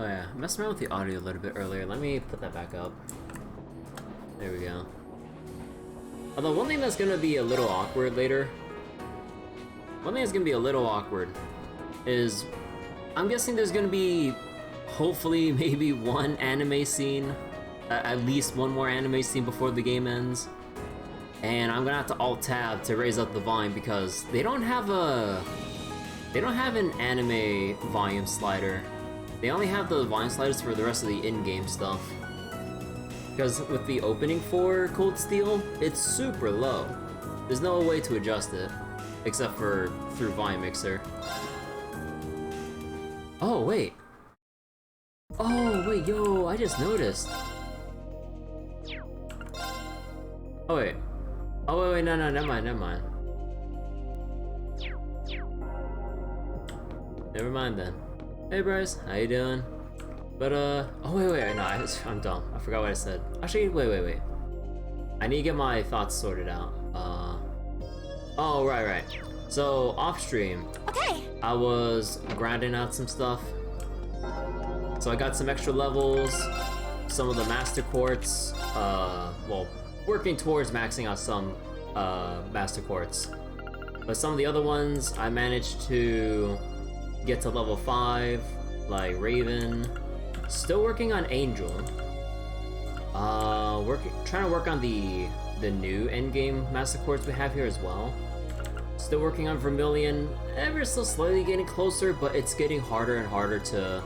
Oh yeah, I messed around with the audio a little bit earlier. Let me put that back up. There we go. Although one thing that's gonna be a little awkward later, is I'm guessing there's gonna be hopefully maybe one anime scene, at least one more anime scene before the game ends. And I'm gonna have to alt-tab to raise up the volume because they don't have an anime volume slider. They only have the volume sliders for the rest of the in-game stuff. Because with the opening for Cold Steel, it's super low. There's no way to adjust it, except for through Volume Mixer. Oh, wait. Oh, wait, yo, I just noticed. Oh, wait. Oh, wait, no, never mind. Never mind then. Hey Bryce, how you doing? But oh wait, no, I'm dumb. I forgot what I said. Actually, wait. I need to get my thoughts sorted out. Oh, right. So, off stream, Okay. I was grinding out some stuff. So I got some extra levels, some of the Master Quartz, well, working towards maxing out some Master Quartz. But some of the other ones, I managed to get to level 5, like Raven. Still working on Angel. Trying to work on the new endgame Master Quartz we have here as well. Still working on Vermilion, ever so slightly getting closer, but it's getting harder and harder to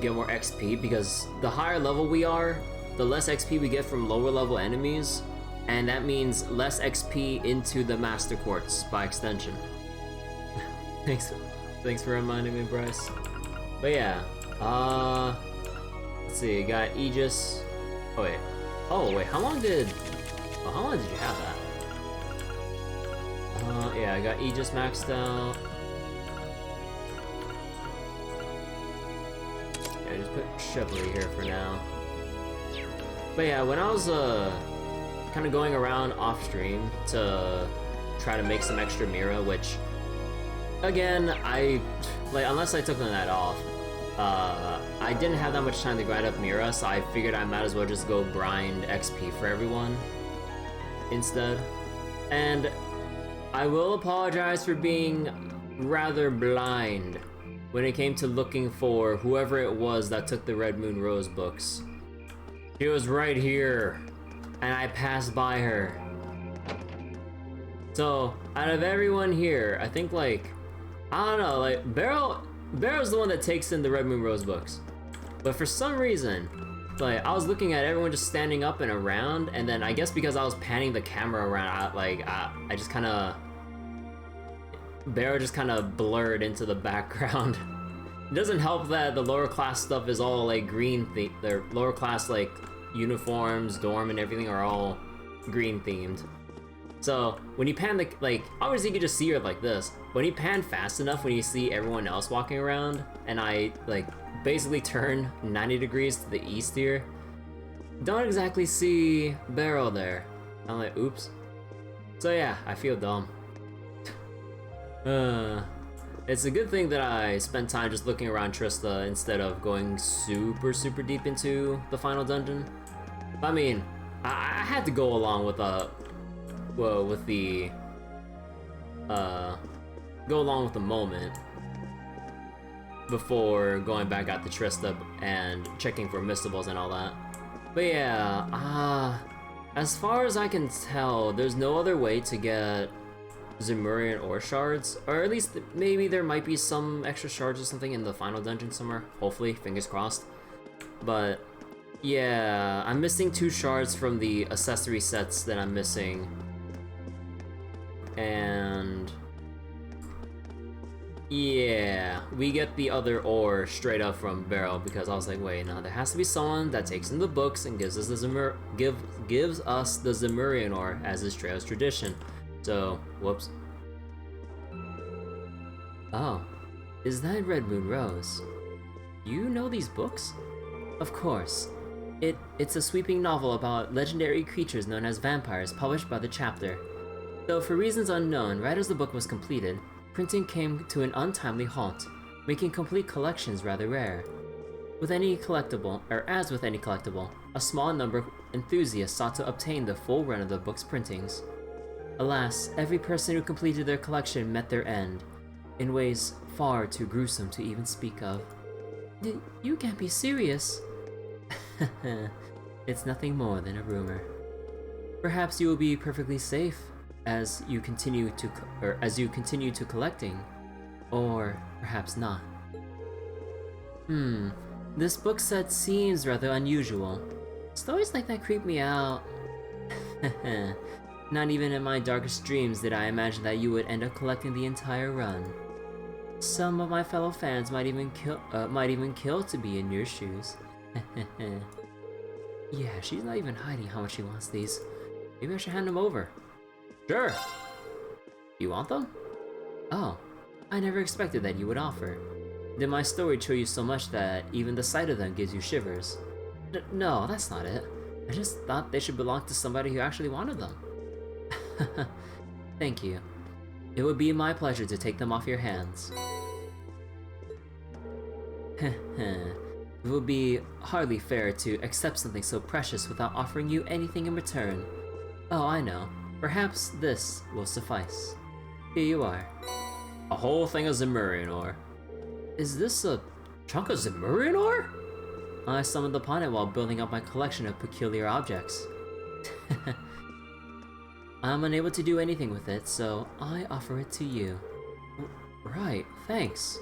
get more XP because the higher level we are, the less XP we get from lower level enemies, and that means less XP into the Master Quartz by extension. Thanks for reminding me, Bryce. But yeah, let's see, got Aegis. Oh wait, how long did you have that? Yeah, I got Aegis maxed out. Yeah, just put Chivalry here for now. But yeah, when I was kind of going around off stream to try to make some extra Mira, which again, unless I took the night off, I didn't have that much time to grind up Mira, so I figured I might as well just go grind XP for everyone instead. And I will apologize for being rather blind when it came to looking for whoever it was that took the Red Moon Rose books. She was right here, and I passed by her. So, out of everyone here, I think I don't know, Barrow's the one that takes in the Red Moon Rose books. But for some reason, I was looking at everyone just standing up and around, and then I guess because I was panning the camera around, I just kinda... Barrow just kinda blurred into the background. It doesn't help that the lower class stuff is all green their lower class uniforms, dorm and everything are all green themed. So when you pan obviously you can just see her like this. When you pan fast enough, when you see everyone else walking around, and I basically turn 90 degrees to the east here, don't exactly see Barrel there. I'm like, oops. So yeah, I feel dumb. It's a good thing that I spent time just looking around Trista instead of going super deep into the final dungeon. I mean, I had to go along with go along with the moment before going back out to Trista and checking for mistables and all that. But yeah, as far as I can tell, there's no other way to get Zemurian ore shards, or at least maybe there might be some extra shards or something in the final dungeon somewhere, hopefully, fingers crossed. But yeah, I'm missing 2 shards from the accessory sets that I'm missing, and yeah, we get the other ore straight up from Barrel because I was like, wait, no, there has to be someone that takes in the books and gives us the gives us the Zemurian ore as is Trail's tradition. So, whoops. Oh, is that Red Moon Rose? You know these books? Of course. It's a sweeping novel about legendary creatures known as vampires published by the chapter. Though for reasons unknown, right as the book was completed, printing came to an untimely halt, making complete collections rather rare. With any collectible, or as with any collectible, a small number of enthusiasts sought to obtain the full run of the book's printings. Alas, every person who completed their collection met their end, in ways far too gruesome to even speak of. You can't be serious. It's nothing more than a rumor. Perhaps you will be perfectly safe as you continue to collecting, or perhaps not. This book set seems rather unusual. Stories like that creep me out. Not even in my darkest dreams did I imagine that you would end up collecting the entire run. Some of my fellow fans might even kill to be in your shoes. Yeah, she's not even hiding how much she wants these. Maybe I should hand them over. Sure. You want them? Oh, I never expected that you would offer. Did my story chill you so much that even the sight of them gives you shivers? No, that's not it. I just thought they should belong to somebody who actually wanted them. Thank you. It would be my pleasure to take them off your hands. It would be hardly fair to accept something so precious without offering you anything in return. Oh, I know. Perhaps this will suffice. Here you are. A whole thing of Zemurian ore. Is this a chunk of Zemurian ore? I stumbled upon it while building up my collection of peculiar objects. I'm unable to do anything with it, so I offer it to you. Right, thanks.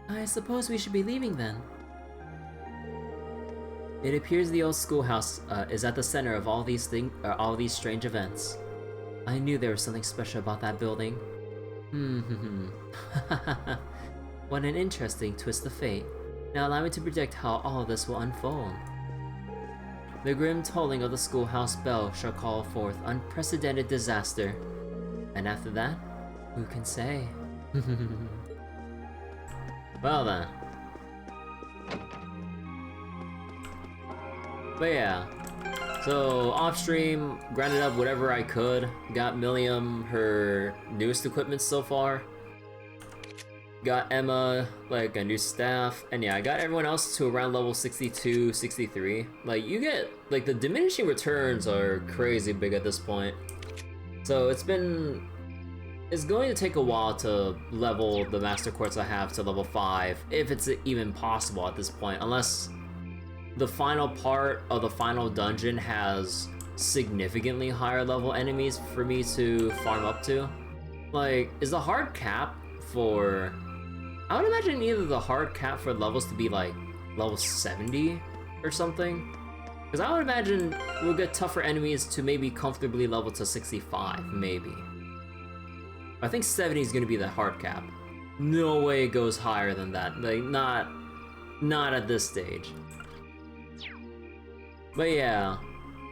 I suppose we should be leaving then. It appears the Old Schoolhouse is at the center of all these strange events. I knew there was something special about that building. What an interesting twist of fate. Now allow me to predict how all of this will unfold. The grim tolling of the schoolhouse bell shall call forth unprecedented disaster. And after that, who can say? Well then. But yeah. So off stream, grinded up whatever I could. Got Milliam her newest equipment so far. Got Emma, like, a new staff, and yeah, I got everyone else to around level 62, 63. Like, you get, like, the diminishing returns are crazy big at this point. So it's going to take a while to level the Master Quartz I have to level 5, if it's even possible at this point, unless the final part of the final dungeon has significantly higher level enemies for me to farm up to. Like, is the hard cap for... I would imagine either the hard cap for levels to be like level 70 or something. Because I would imagine we'll get tougher enemies to maybe comfortably level to 65, maybe. I think 70 is going to be the hard cap. No way it goes higher than that. Like, not at this stage. But yeah.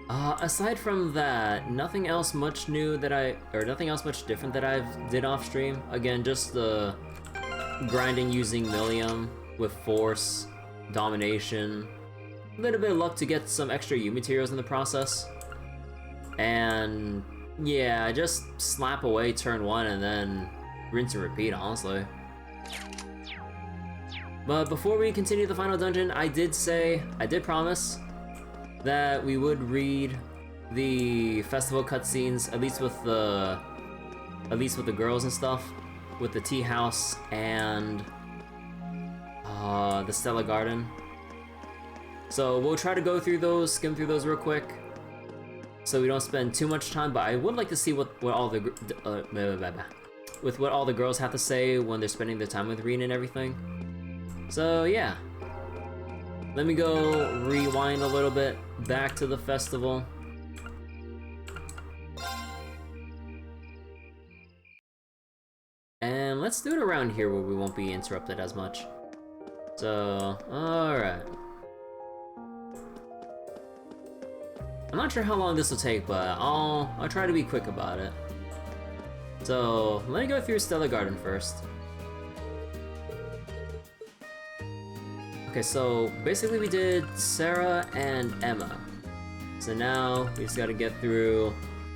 Aside from that, nothing else much new that nothing else much different that I've did off stream. Again, just the grinding using Milliam with Force, Domination, a little bit of luck to get some extra U materials in the process. And yeah, just slap away turn 1 and then rinse and repeat, honestly. But before we continue the final dungeon, I did promise that we would read the festival cutscenes, at least with the girls and stuff, with the tea house and the Stella Garden. So we'll try to go through those, skim through those real quick, so we don't spend too much time. But I would like to see what all the girls have to say when they're spending their time with Reen and everything. So yeah. Let me go rewind a little bit back to the festival. And let's do it around here where we won't be interrupted as much. So, alright. I'm not sure how long this will take, but I'll try to be quick about it. So, let me go through Stella Garden first. Okay, so basically we did Sarah and Emma. So now we just gotta get through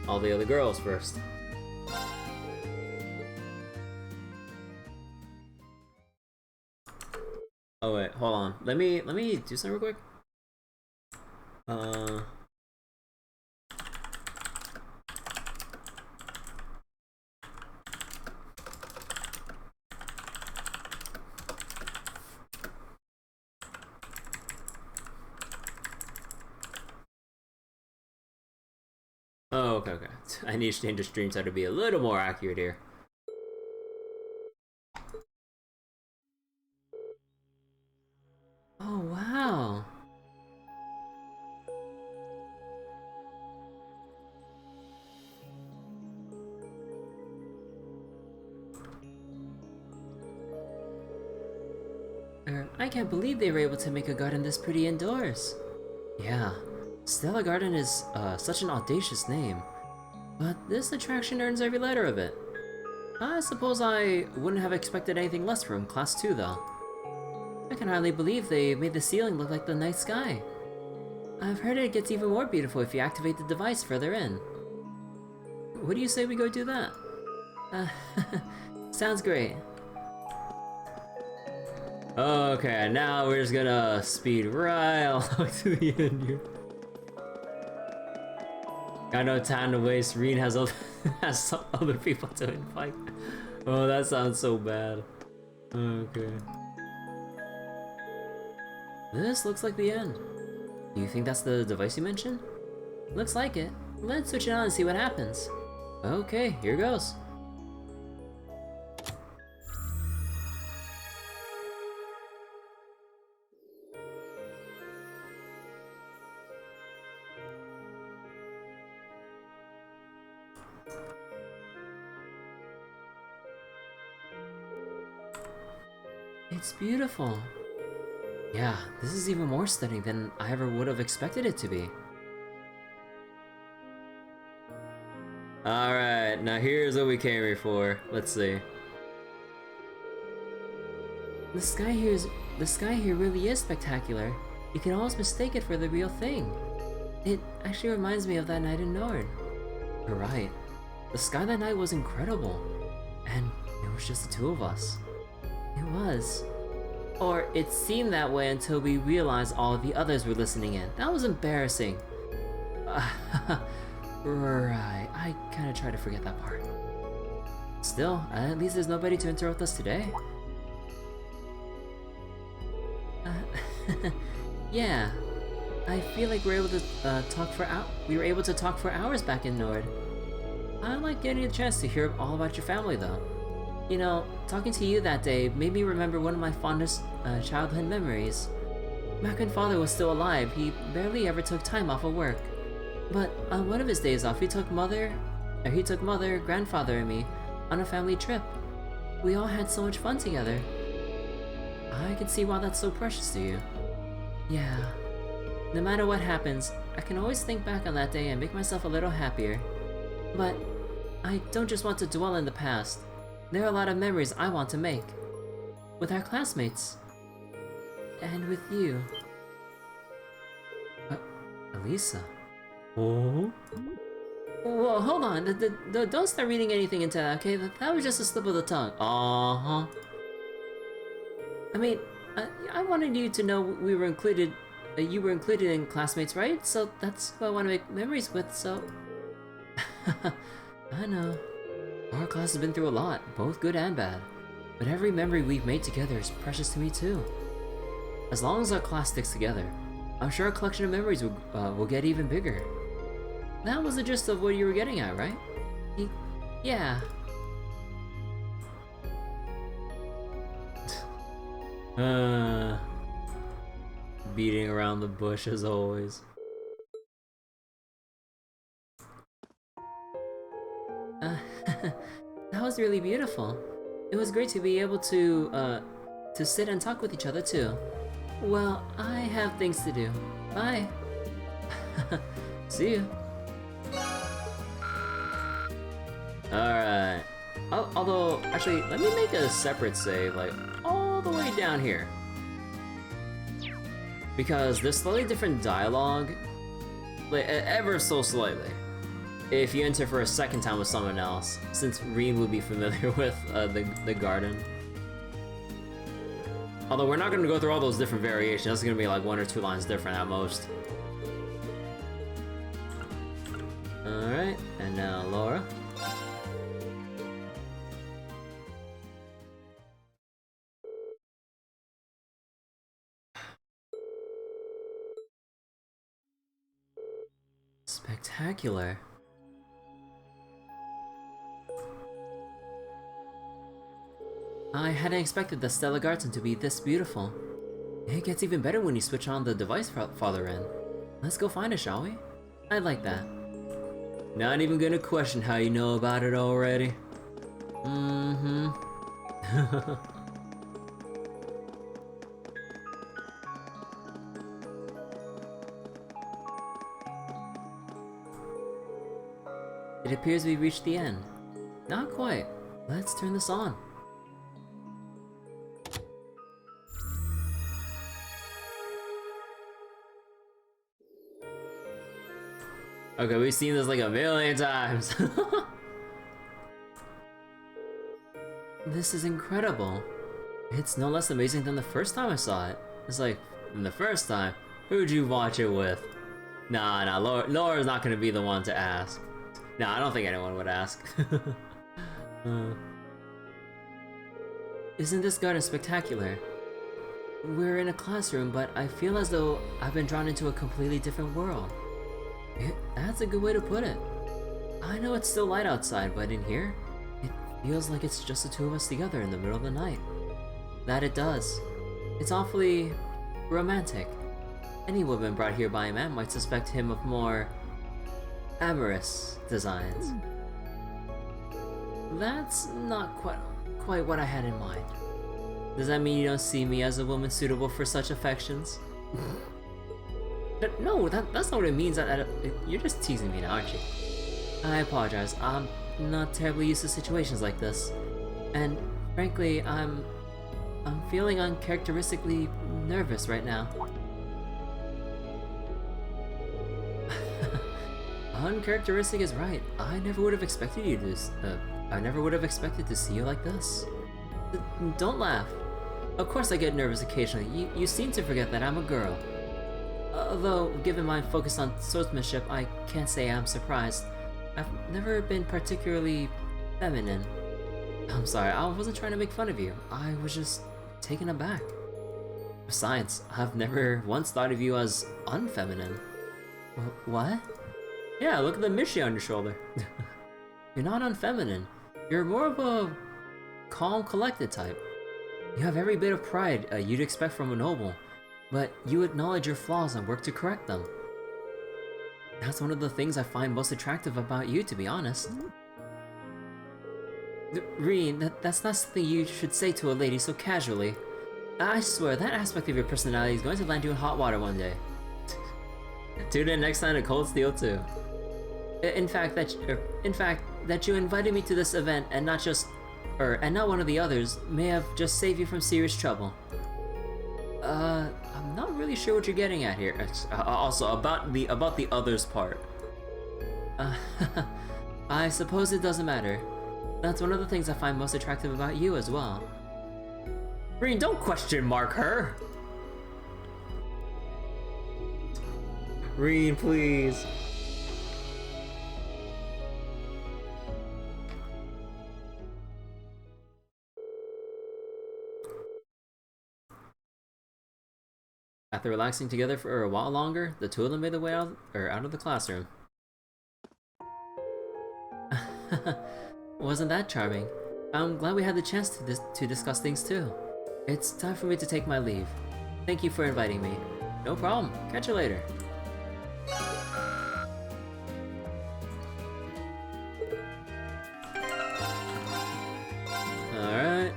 all the other girls first. Oh wait, hold on. Let me do something real quick. Oh, okay, okay. I need to change the stream title to be a little more accurate here. Oh, wow. I can't believe they were able to make a garden this pretty indoors. Yeah, Stella Garden is such an audacious name, but this attraction earns every letter of it. I suppose I wouldn't have expected anything less from Class 2 though. I can hardly believe they made the ceiling look like the night sky. I've heard it gets even more beautiful if you activate the device further in. What do you say we go do that? Sounds great. Okay, now we're just gonna speed right along to the end here. Got no time to waste. Reen has some other people to invite. Oh, that sounds so bad. Okay. This looks like the end. Do you think that's the device you mentioned? Looks like it. Let's switch it on and see what happens. Okay, here goes. It's beautiful. Yeah, this is even more stunning than I ever would have expected it to be. Alright, now here's what we came here for. Let's see. The sky here really is spectacular. You can almost mistake it for the real thing. It actually reminds me of that night in Nord. You're right. The sky that night was incredible. And it was just the two of us. It was. Or it seemed that way until we realized all of the others were listening in. That was embarrassing. Right, I kinda tried to forget that part. Still, at least there's nobody to interrupt us today. Yeah. I feel like we were able to talk for hours back in Nord. I like getting a chance to hear all about your family though. You know, talking to you that day made me remember one of my fondest childhood memories. Back when father was still alive, he barely ever took time off of work. But on one of his days off, he took mother, grandfather, and me on a family trip. We all had so much fun together. I can see why that's so precious to you. Yeah. No matter what happens, I can always think back on that day and make myself a little happier. But I don't just want to dwell in the past. There are a lot of memories I want to make. With our classmates. And with you. Elisa. Oh? Whoa, hold on. Don't start reading anything into that, okay? That was just a slip of the tongue. Uh-huh. I mean, I wanted you to know you were included in classmates, right? So that's who I want to make memories with, so... I know. Our class has been through a lot, both good and bad. But every memory we've made together is precious to me too. As long as our class sticks together, I'm sure our collection of memories will get even bigger. That was the gist of what you were getting at, right? Yeah. Beating around the bush as always. That was really beautiful. It was great to be able to sit and talk with each other too. Well, I have things to do. Bye. See you. Alright. Although, actually, let me make a separate save, like, all the way down here. Because there's slightly different dialogue, like, ever so slightly, if you enter for a second time with someone else, since Reen would be familiar with the garden. Although we're not gonna go through all those different variations. That's gonna be like 1 or 2 lines different at most. Alright, and now Laura. Spectacular. I hadn't expected the Stella Garden to be this beautiful. It gets even better when you switch on the device farther in. Let's go find it, shall we? I'd like that. Not even gonna question how you know about it already. Mm-hmm. It appears we reached the end. Not quite. Let's turn this on. Okay, we've seen this like a million times. This is incredible. It's no less amazing than the first time I saw it. It's like, the first time, who'd you watch it with? Nah, Laura's not gonna be the one to ask. Nah, I don't think anyone would ask. Isn't this garden spectacular? We're in a classroom, but I feel as though I've been drawn into a completely different world. That's a good way to put it. I know it's still light outside, but in here, it feels like it's just the two of us together in the middle of the night. That it does. It's awfully romantic. Any woman brought here by a man might suspect him of more amorous designs. That's not quite what I had in mind. Does that mean you don't see me as a woman suitable for such affections? No, that's not what it means. You're just teasing me now, aren't you? I apologize. I'm not terribly used to situations like this. And frankly, I'm feeling uncharacteristically nervous right now. Uncharacteristic is right. I never would have expected you to I never would have expected to see you like this. Don't laugh. Of course I get nervous occasionally. You seem to forget that I'm a girl. Although, given my focus on swordsmanship, I can't say I'm surprised. I've never been particularly feminine. I'm sorry, I wasn't trying to make fun of you. I was just taken aback. Besides, I've never once thought of you as unfeminine. What? Yeah, look at the Mishi on your shoulder. You're not unfeminine. You're more of a calm, collected type. You have every bit of pride you'd expect from a noble. But you acknowledge your flaws and work to correct them. That's one of the things I find most attractive about you, to be honest. Reen, that's not something you should say to a lady so casually. I swear, that aspect of your personality is going to land you in hot water one day. Tune in next time to Cold Steel 2. In fact, that you invited me to this event and not one of the others may have just saved you from serious trouble. I'm not really sure what you're getting at here. Also, about the others part. I suppose it doesn't matter. That's one of the things I find most attractive about you as well. Reen, don't question mark her! Reen, please. After relaxing together for a while longer, the two of them made their way out of the classroom. Wasn't that charming? I'm glad we had the chance to discuss things too. It's time for me to take my leave. Thank you for inviting me. No problem. Catch you later. Alright.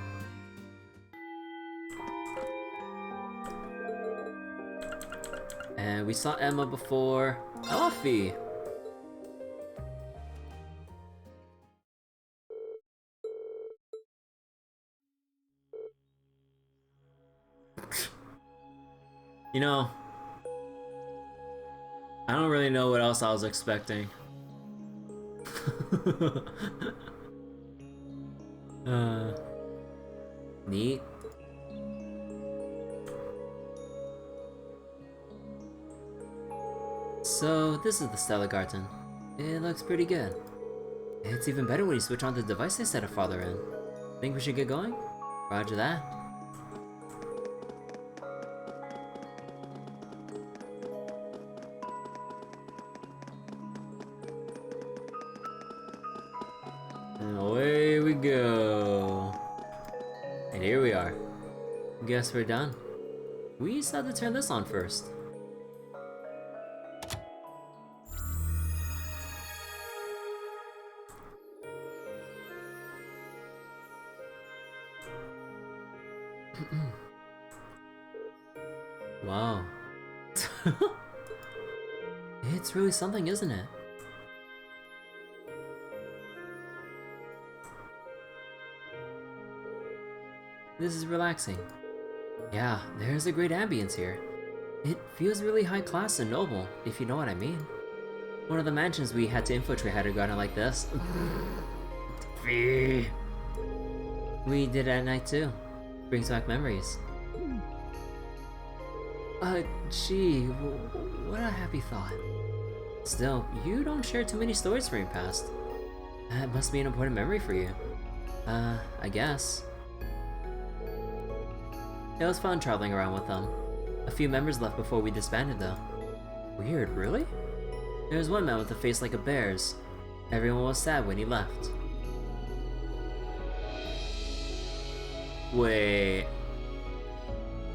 And we saw Emma before. Coffee! You know, I don't really know what else I was expecting. Neat. So, this is the Stella Garden. It looks pretty good. It's even better when you switch on the device they set a father in. Think we should get going? Roger that. And away we go. And here we are. Guess we're done. We just had to turn this on first. Wow. It's really something, isn't it? This is relaxing. Yeah, there's a great ambience here. It feels really high class and noble, if you know what I mean. One of the mansions we had to infiltrate had a garden like this. We did it at night too. Brings back memories. Gee, what a happy thought. Still, you don't share too many stories from your past. That must be an important memory for you. I guess. It was fun traveling around with them. A few members left before we disbanded though. Weird, really? There was one man with a face like a bear's. Everyone was sad when he left. Wait...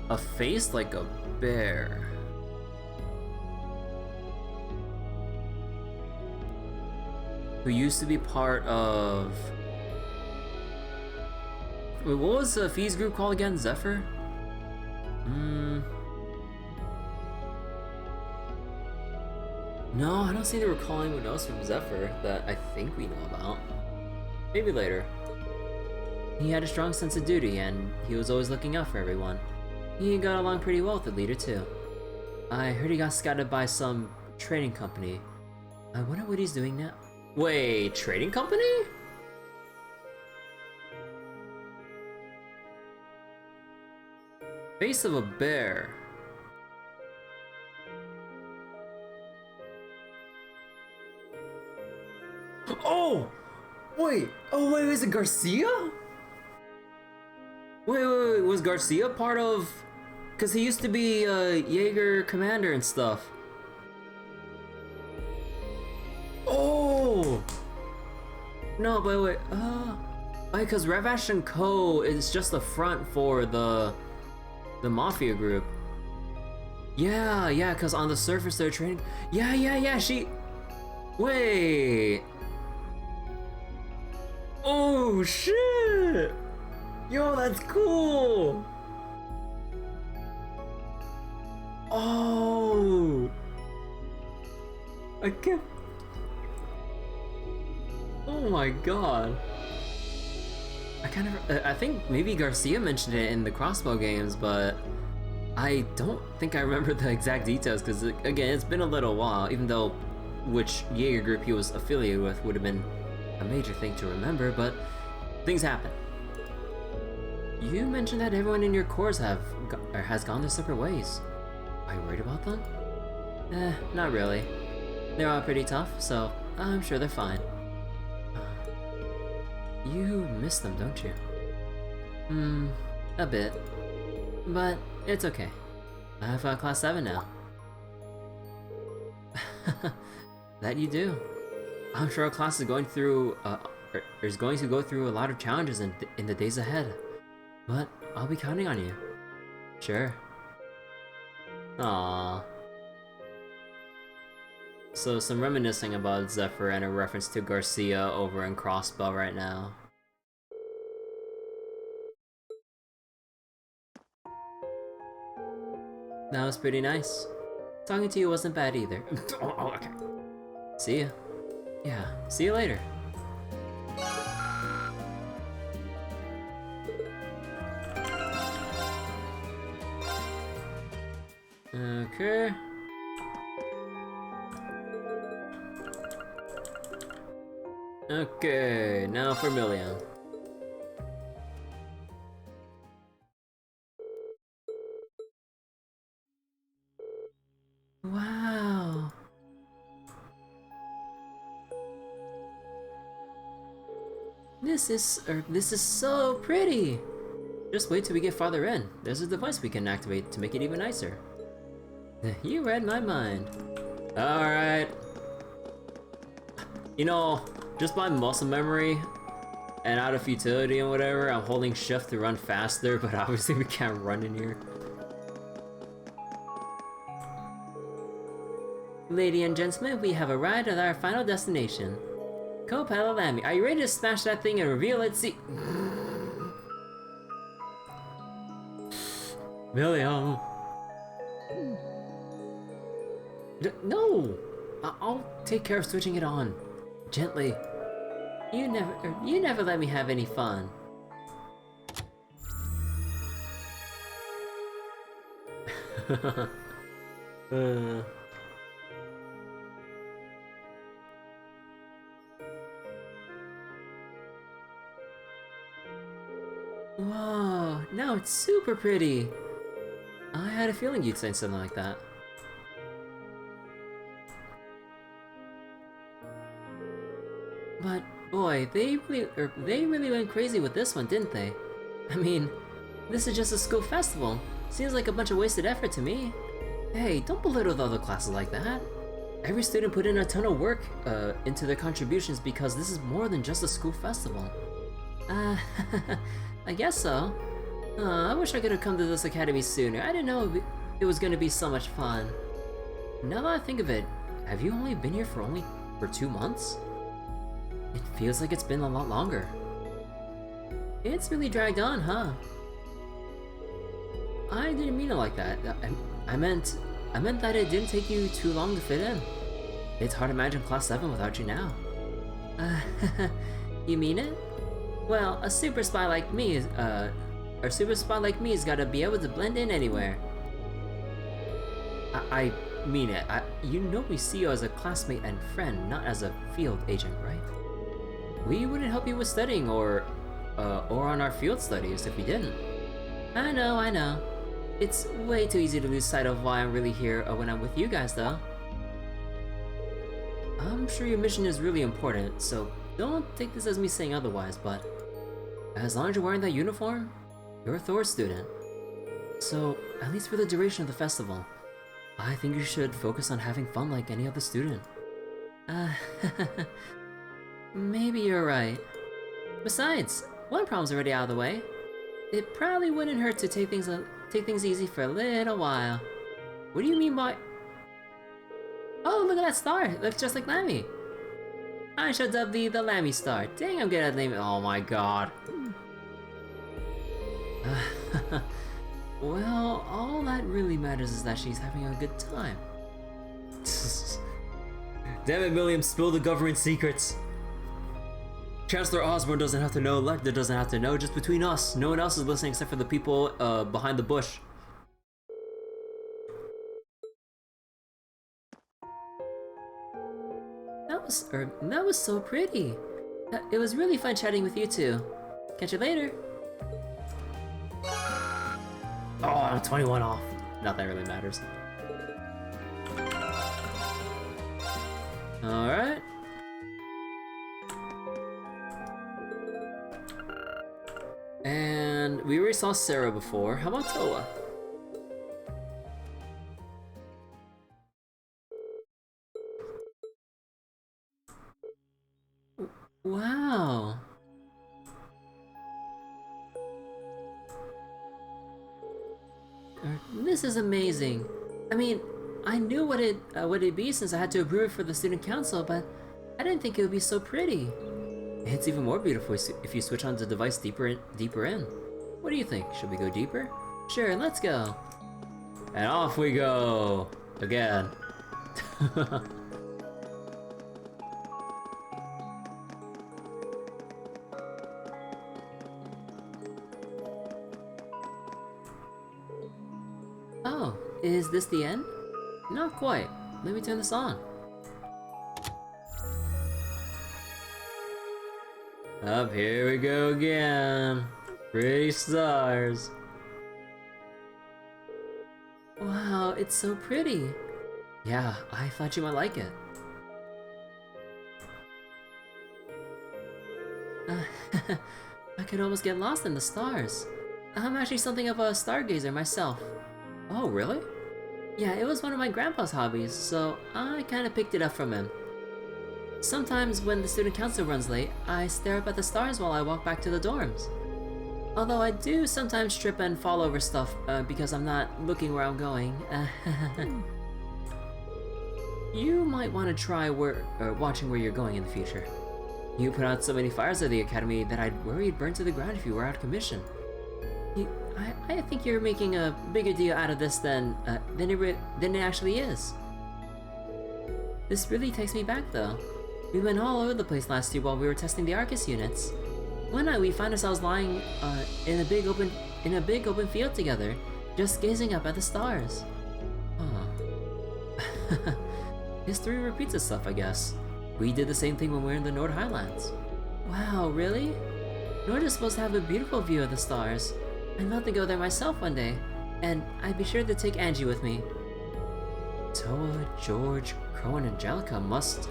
A face like a bear. Who used to be part of... Wait, what was Fee's group called again? Zephyr? No, I don't seem to recall anyone else from Zephyr that I think we know about. Maybe later. He had a strong sense of duty, and he was always looking out for everyone. He got along pretty well with the leader, too. I heard he got scouted by some trading company. I wonder what he's doing now. Wait, trading company? Face of a bear. Oh! Wait, is it Garcia? Wait, was Garcia part of... Cause he used to be Jaeger commander and stuff. Oh! No, but wait, cause Ravash and Co. is just the front for the Mafia group. Yeah, cause on the surface they're training. Yeah, she... Wait... Oh shit! Yo, that's cool! Oh! I can't... Oh my god. I think maybe Garcia mentioned it in the crossbow games, but I don't think I remember the exact details, because again, it's been a little while, even though which Jaeger group he was affiliated with would have been a major thing to remember, but things happen. You mentioned that everyone in your corps has gone their separate ways. Are you worried about them? Not really. They're all pretty tough, so I'm sure they're fine. You miss them, don't you? A bit. But it's okay. I've got Class 7 now. That you do. I'm sure our class is going through, going to go through a lot of challenges in the days ahead. But I'll be counting on you. Sure. Aww. So some reminiscing about Zephyr and a reference to Garcia over in Crossbow right now. That was pretty nice. Talking to you wasn't bad either. Oh, okay. See ya. Yeah, see you later. Okay. Okay, now for Million. Wow. This is so pretty! Just wait till we get farther in. There's a device we can activate to make it even nicer. You read my mind. Alright. You know, just by muscle memory and out of futility and whatever, I'm holding shift to run faster, but obviously we can't run in here. Ladies and gentlemen, we have arrived at our final destination. Co-pilot Lammy, are you ready to smash that thing and reveal it? See. William. No! I'll take care of switching it on. Gently. You never let me have any fun. Whoa, now it's super pretty. I had a feeling you'd say something like that. But boy, they really went crazy with this one, didn't they? I mean, this is just a school festival. Seems like a bunch of wasted effort to me. Hey, don't belittle the other classes like that. Every student put in a ton of work into their contributions because this is more than just a school festival. I guess so. I wish I could have come to this academy sooner. I didn't know it was gonna be so much fun. Now that I think of it, have you only been here for 2 months? It feels like it's been a lot longer. It's really dragged on, huh? I didn't mean it like that. I meant that it didn't take you too long to fit in. It's hard to imagine Class 7 without you now. You mean it? Well, a super spy like me has gotta be able to blend in anywhere. I mean it. You know we see you as a classmate and friend, not as a field agent, right? We wouldn't help you with studying or on our field studies if we didn't. I know. It's way too easy to lose sight of why I'm really here when I'm with you guys, though. I'm sure your mission is really important, so don't take this as me saying otherwise, but as long as you're wearing that uniform, you're a Thor student. So, at least for the duration of the festival, I think you should focus on having fun like any other student. Maybe you're right. Besides, one problem's already out of the way. It probably wouldn't hurt to take things easy for a little while. What do you mean by... Oh, look at that star! It looks just like Lammy. I should dub thee the Lammy Star. Dang, I'm good at naming. Oh my god. Well, all that really matters is that she's having a good time. Damn it, William, spill the government secrets. Chancellor Osborne doesn't have to know, Lecter doesn't have to know, just between us. No one else is listening except for the people behind the bush. That was so pretty. It was really fun chatting with you two. Catch you later. Oh, I'm 21 off. Not that really matters. Alright. And we already saw Sarah before. How about Toa? Wow. This is amazing. I mean, I knew what it'd be since I had to approve it for the student council, but I didn't think it would be so pretty. It's even more beautiful if you switch on the device deeper in. What do you think? Should we go deeper? Sure, let's go. And off we go again. Oh, is this the end? Not quite. Let me turn this on. Up here we go again. Pretty stars. Wow, it's so pretty. Yeah, I thought you might like it. I could almost get lost in the stars. I'm actually something of a stargazer myself. Oh, really? Yeah, it was one of my grandpa's hobbies, so I kinda picked it up from him. Sometimes when the student council runs late, I stare up at the stars while I walk back to the dorms. Although I do sometimes trip and fall over stuff because I'm not looking where I'm going. You might want to try watching where you're going in the future. You put out so many fires at the academy that I'd worry you'd burn to the ground if you were out of commission. I think you're making a bigger deal out of this than it actually is. This really takes me back though. We went all over the place last year while we were testing the Arcus units. One night we found ourselves lying in a big open field together, just gazing up at the stars. Huh. History repeats itself, I guess. We did the same thing when we were in the Nord Highlands. Wow, really? Nord is supposed to have a beautiful view of the stars. I'd love to go there myself one day, and I'd be sure to take Angie with me. Toa, George, Crow, and Angelica must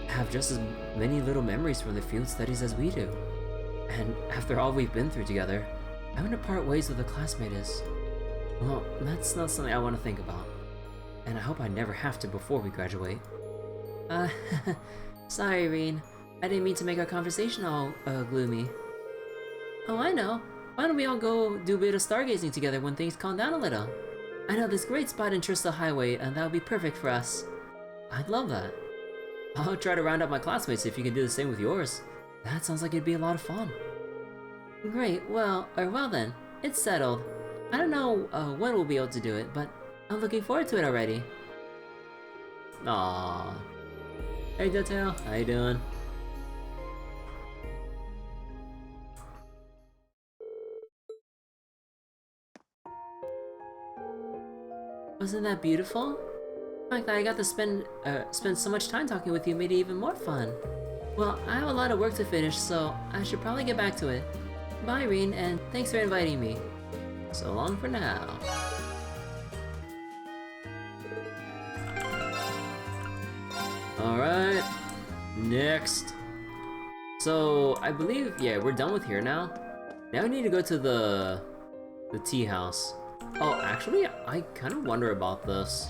have just as many little memories from the field studies as we do. And after all we've been through together, having to part ways with a classmate is... well, that's not something I want to think about. And I hope I never have to before we graduate. Sorry, Reen. I didn't mean to make our conversation all, gloomy. Oh, I know. Why don't we all go do a bit of stargazing together when things calm down a little? I know this great spot in Trista Highway, and that would be perfect for us. I'd love that. I'll try to round up my classmates if you can do the same with yours. That sounds like it'd be a lot of fun. Great, well then, it's settled. I don't know when we'll be able to do it, but I'm looking forward to it already. Aww. Hey Detail, how you doing? Wasn't that beautiful? The fact that I got to spend so much time talking with you made it even more fun. Well, I have a lot of work to finish, so I should probably get back to it. Bye, Reen, and thanks for inviting me. So long for now. Alright, next. So, I believe, yeah, we're done with here now. Now we need to go to the tea house. Oh, actually, I kind of wonder about this.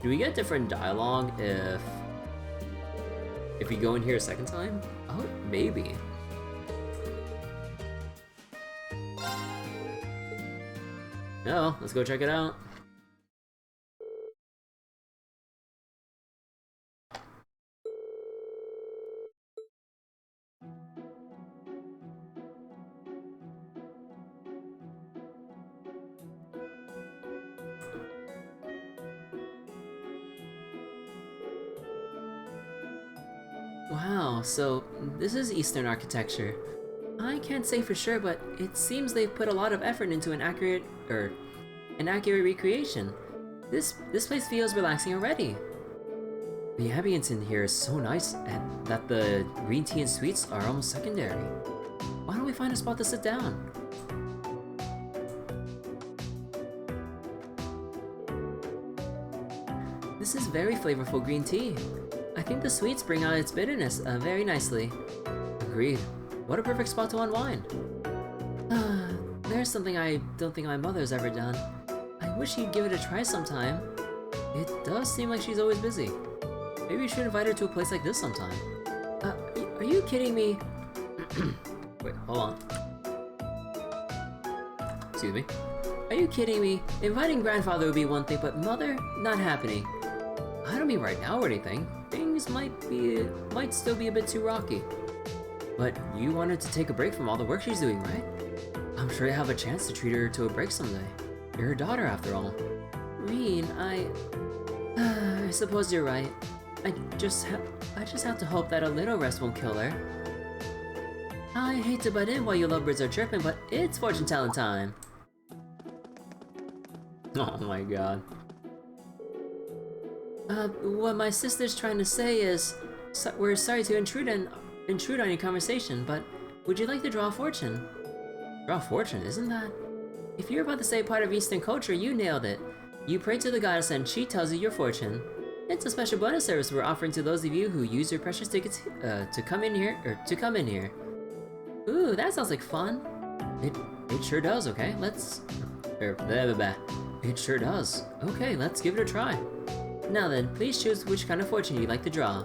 Do we get different dialogue if we go in here a second time? Oh, maybe. No, let's go check it out. Wow, so this is Eastern architecture. I can't say for sure, but it seems they've put a lot of effort into an accurate recreation. This place feels relaxing already. The ambience in here is so nice, and that the green tea and sweets are almost secondary. Why don't we find a spot to sit down? This is very flavorful green tea. I think the sweets bring out its bitterness very nicely. Agreed. What a perfect spot to unwind. There's something I don't think my mother's ever done. I wish she'd give it a try sometime. It does seem like she's always busy. Maybe you should invite her to a place like this sometime. Are you kidding me? Wait, hold on. Excuse me. Are you kidding me? Inviting grandfather would be one thing, but mother? Not happening. I don't mean right now or anything. Things might still be a bit too rocky. But you wanted to take a break from all the work she's doing, right? I'm sure you have a chance to treat her to a break someday. You're her daughter, after all. Reen, I suppose you're right. I just have to hope that a little rest won't kill her. I hate to butt in while you lovebirds are chirping, but it's fortune-telling time. Oh my god. What my sister's trying to say is, we're sorry to intrude on your conversation, but would you like to draw a fortune? Draw a fortune, isn't that? If you're about to say part of Eastern culture, you nailed it. You pray to the goddess and she tells you your fortune. It's a special bonus service we're offering to those of you who use your precious tickets to come in here. Ooh, that sounds like fun. It sure does, okay? Let's... It sure does. Okay, let's give it a try. Now then, please choose which kind of fortune you'd like to draw.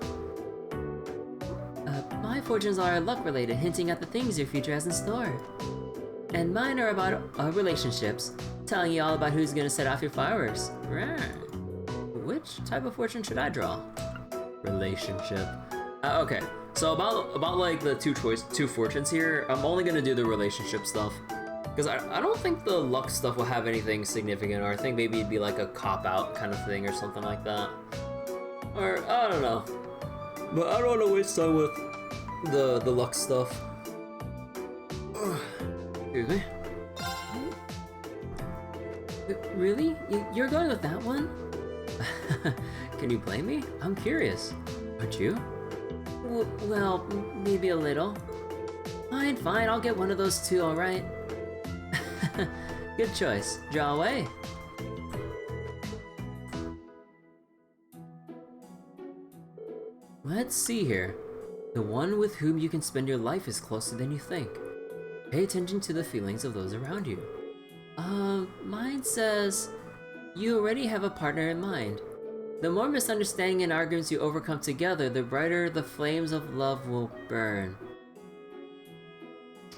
My fortunes are luck-related, hinting at the things your future has in store. And mine are about relationships, telling you all about who's gonna set off your fireworks. Right. Which type of fortune should I draw? Relationship. Okay, so about like the two fortunes here, I'm only gonna do the relationship stuff. Because I don't think the luck stuff will have anything significant, or I think maybe it'd be like a cop-out kind of thing or something like that. Or, I don't know. But I don't want to waste time with the luck stuff. Excuse me. Really? You're going with that one? Can you blame me? I'm curious. Aren't you? Well, maybe a little. Fine, I'll get one of those two, alright? Good choice. Draw away. Let's see here. The one with whom you can spend your life is closer than you think. Pay attention to the feelings of those around you. Mine says, you already have a partner in mind. The more misunderstanding and arguments you overcome together, the brighter the flames of love will burn.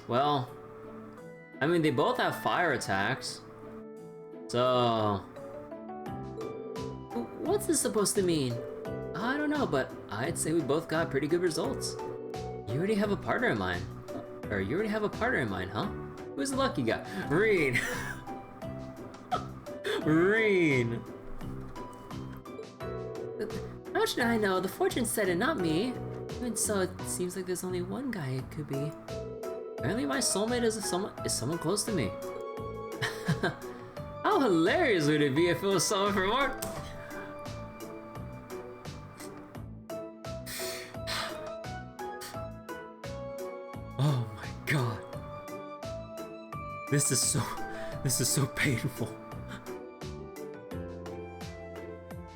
Well, I mean, they both have fire attacks. So... what's this supposed to mean? I don't know, but I'd say we both got pretty good results. You already have a partner in mind. Or you already have a partner in mind, huh? Who's the lucky guy? Reen! Reen! How should I know? The fortune said it, not me. Even so, it seems like there's only one guy it could be. Apparently my soulmate is someone close to me. How hilarious would it be if it was someone from Arc? Oh my god. This is so painful.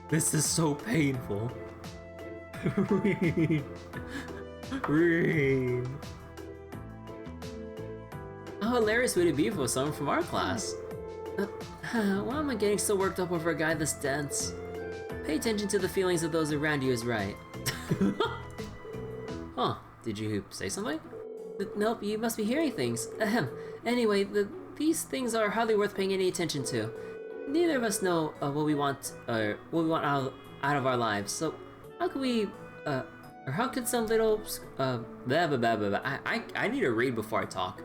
This is so painful. Reen. Reen. How hilarious would it be if it was someone from our class? Why am I getting so worked up over a guy this dense? Pay attention to the feelings of those around you is right. Huh, did you say something? Nope, you must be hearing things. Ahem. Anyway, these things are hardly worth paying any attention to. Neither of us know what we want out of our lives, so how can we, or how could some little, I need to read before I talk.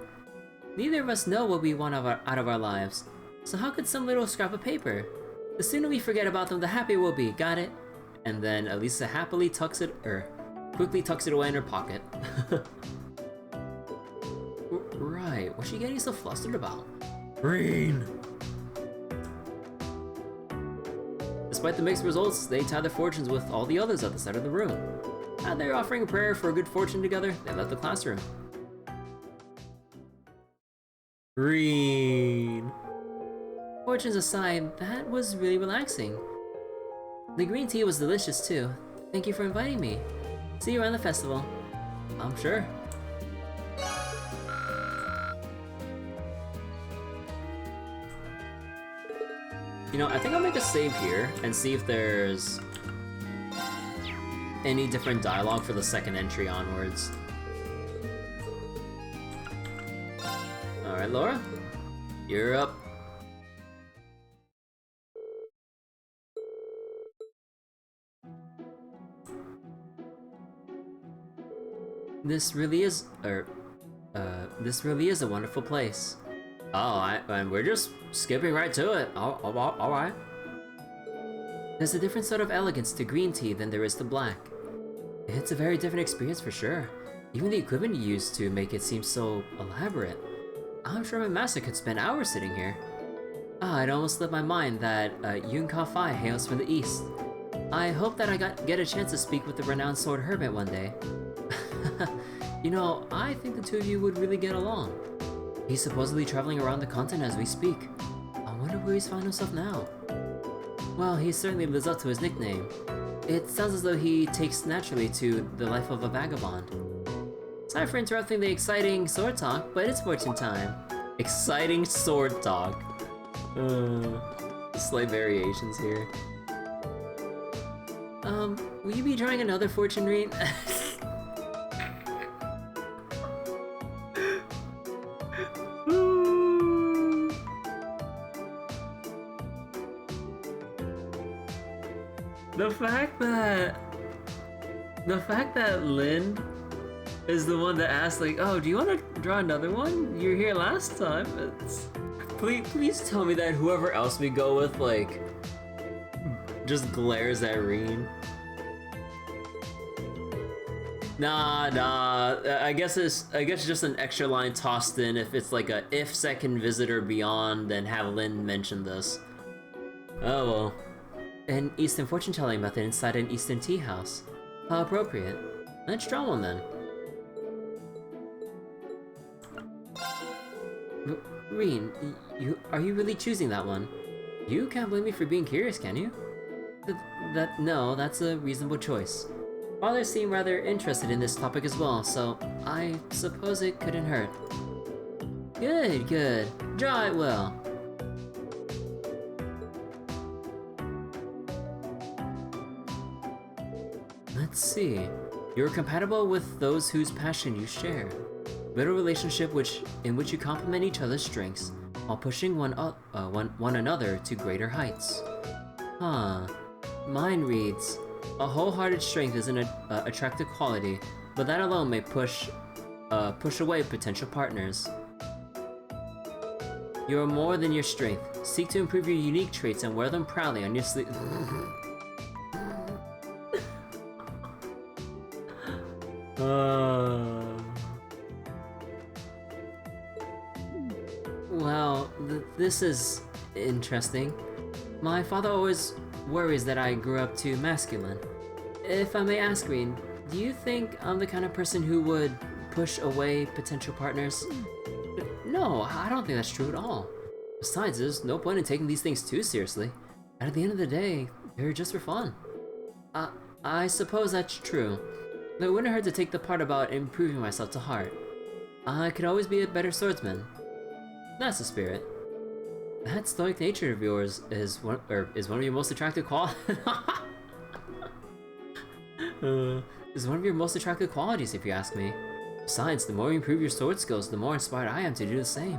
Neither of us know what we want out of our lives, so how could some little scrap of paper? The sooner we forget about them, the happier we'll be, got it? And then Elisa quickly tucks it away in her pocket. Right, what's she getting so flustered about? Green! Despite the mixed results, they tied their fortunes with all the others at the side of the room. As they were offering a prayer for a good fortune together, they left the classroom. Green. Fortunes aside, that was really relaxing. The green tea was delicious too. Thank you for inviting me. See you around the festival. I'm sure. You know, I think I'll make a save here and see if there's any different dialogue for the second entry onwards. Alright, Laura, you're up. This really is a wonderful place. Oh, and we're just skipping right to it. Alright. There's a different sort of elegance to green tea than there is to black. It's a very different experience for sure. Even the equipment you used to make it seem so elaborate. I'm sure my master could spend hours sitting here. It almost slipped my mind that Yun Ka Fai hails from the east. I hope that I get a chance to speak with the renowned sword hermit one day. You know, I think the two of you would really get along. He's supposedly traveling around the continent as we speak. I wonder where he's found himself now. Well, he certainly lives up to his nickname. It sounds as though he takes naturally to the life of a vagabond. Sorry for interrupting the exciting sword talk, but it's fortune time. Exciting sword talk. Slight variations here. Will you be drawing another fortune read? The fact that Lynn is the one that asked, like, oh, do you want to draw another one? You were here last time. Please tell me that whoever else we go with, like, just glares at Reen. Nah. I guess it's just an extra line tossed in if it's like a if second visitor beyond, then have Lynn mention this. Oh well. An Eastern fortune-telling method inside an Eastern tea house. How appropriate. Let's draw one then. Reen, are you really choosing that one? You can't blame me for being curious, can you? No, that's a reasonable choice. Father seemed rather interested in this topic as well, so I suppose it couldn't hurt. Good. Draw it well. Let's see. You're compatible with those whose passion you share. Build a relationship in which you complement each other's strengths while pushing one another to greater heights. Huh. Mine reads, a wholehearted strength is an attractive quality, but that alone may push away potential partners. You are more than your strength. Seek to improve your unique traits and wear them proudly on your sleeve. Well, this is interesting. My father always worries that I grew up too masculine. If I may ask, Reen, do you think I'm the kind of person who would push away potential partners? No, I don't think that's true at all. Besides, there's no point in taking these things too seriously. At the end of the day, they're just for fun. I suppose that's true. But it wouldn't hurt to take the part about improving myself to heart. I could always be a better swordsman. That's the spirit. That stoic nature of yours is one of your most attractive is one of your most attractive qualities, if you ask me. Besides, the more you improve your sword skills, the more inspired I am to do the same.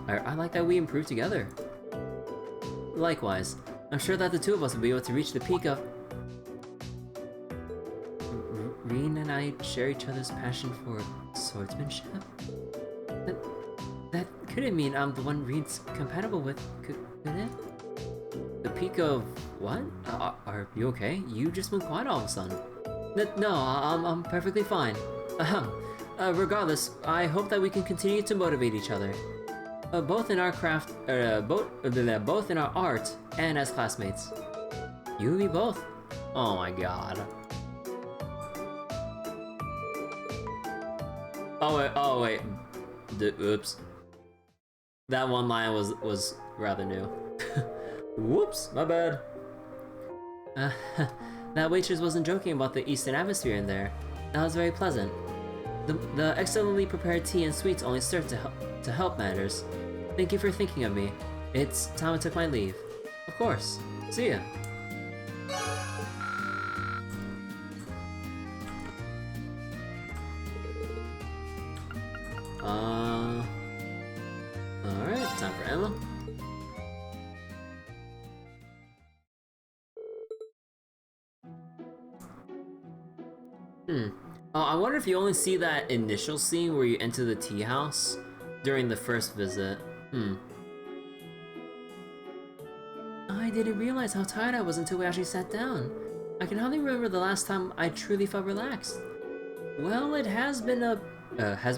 I like that we improve together. Likewise, I'm sure that the two of us will be able to reach the peak of... Reen and I share each other's passion for swordsmanship? That couldn't mean I'm the one Reen's compatible with, could it? The peak of what? Are you okay? You just went quiet all of a sudden. No, I'm perfectly fine. Regardless, I hope that we can continue to motivate each other. Both in our craft, both in our art and as classmates. You and me both. Oh my god. Oh wait. Oops. That one line was rather new. Whoops, my bad. That waitress wasn't joking about the Eastern atmosphere in there. That was very pleasant. The excellently prepared tea and sweets only served to help matters. Thank you for thinking of me. It's time I took my leave. Of course. See ya. Alright, time for Emma. Oh, I wonder if you only see that initial scene where you enter the tea house during the first visit. I didn't realize how tired I was until we actually sat down. I can hardly remember the last time I truly felt relaxed. Well, it has been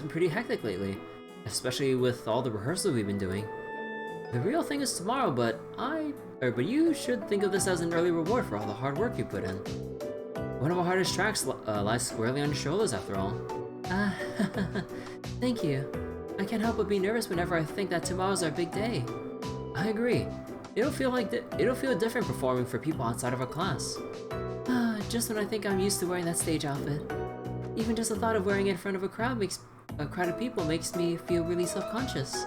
pretty hectic lately, especially with all the rehearsal we've been doing. The real thing is tomorrow, but you should think of this as an early reward for all the hard work you put in. One of our hardest tracks lies squarely on your shoulders, after all. Thank you. I can't help but be nervous whenever I think that tomorrow's our big day. I agree. It'll feel different performing for people outside of our class. Just when I think I'm used to wearing that stage outfit. Even just the thought of wearing it in front of a crowd of people makes me feel really self-conscious.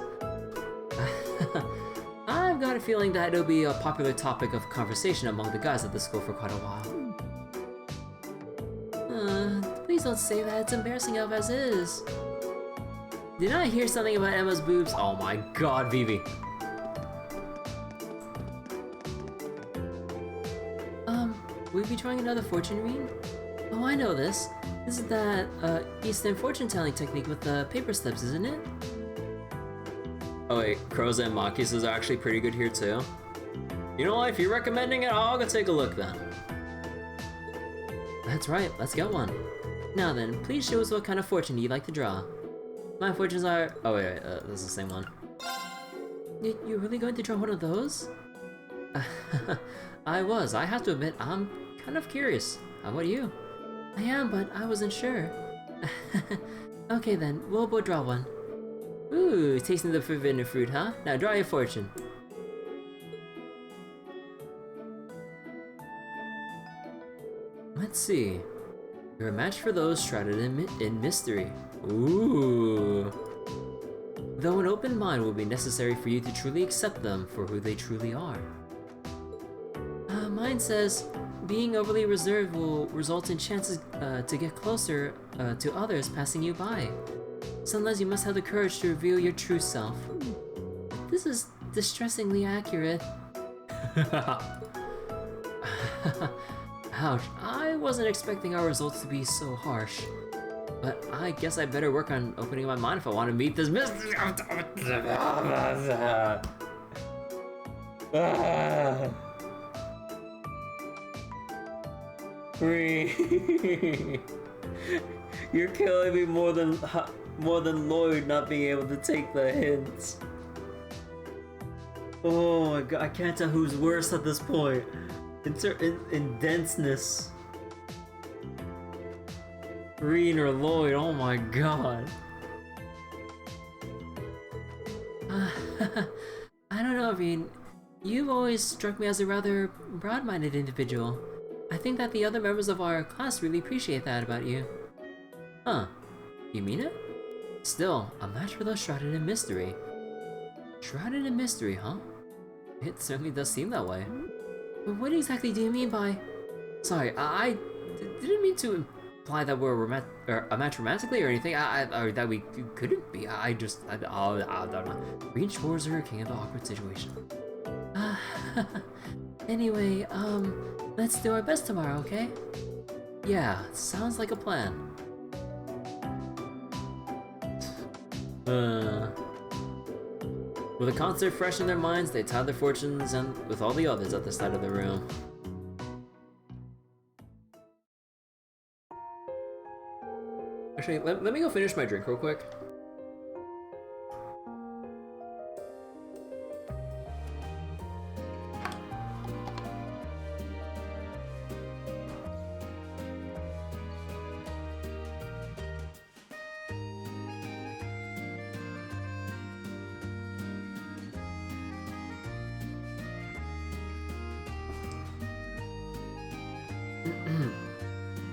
I've got a feeling that it'll be a popular topic of conversation among the guys at the school for quite a while. Please don't say that, it's embarrassing enough as is. Did I hear something about Emma's boobs? Oh my god, Vivi. Will you be trying another fortune read? Oh, I know this. This is that, Eastern fortune-telling technique with the paper slips, isn't it? Oh wait, Crows and Makis are actually pretty good here too. You know what, if you're recommending it, I'll go take a look then. That's right, let's get one. Now then, please show us what kind of fortune you'd like to draw. My fortunes are... Oh wait, this is the same one. You're really going to draw one of those? I have to admit, I'm kind of curious. How about you? I am, but I wasn't sure. Okay then, we'll both draw one. Ooh, tasting the forbidden fruit, huh? Now draw your fortune. Let's see. You're a match for those shrouded in mystery. Ooh. Though an open mind will be necessary for you to truly accept them for who they truly are. Mine says, being overly reserved will result in chances to get closer to others passing you by. Sometimes you must have the courage to reveal your true self. This is distressingly accurate. Ouch, I wasn't expecting our results to be so harsh. But I guess I better work on opening my mind if I want to meet this mystery. You're killing me more than Lloyd not being able to take the hints. Oh my god, I can't tell who's worse at this point. In denseness. Green or Lloyd, oh my god. I don't know, Reen. You've always struck me as a rather broad-minded individual. I think that the other members of our class really appreciate that about you. Huh. You mean it? Still, a match for those shrouded in mystery. Shrouded in mystery, huh? It certainly does seem that way. But what exactly do you mean by... Sorry, I didn't mean to imply that we're a match romantically or anything, or that we couldn't be. I don't know. Green Shores are king of the awkward situation. Anyway, let's do our best tomorrow, okay? Yeah, sounds like a plan. With the concert fresh in their minds, they tied their fortunes and with all the others at the side of the room. Actually, let me go finish my drink real quick.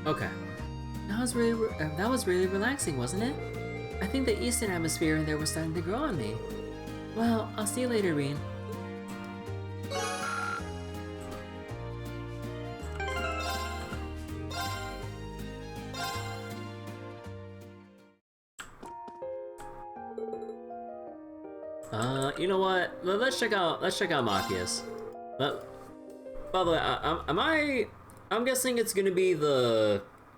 Okay. That was really relaxing, wasn't it? I think the Eastern atmosphere in there was starting to grow on me. Well, I'll see you later, Reen. You know what? Let's check out Machias. By the way, I'm guessing it's gonna be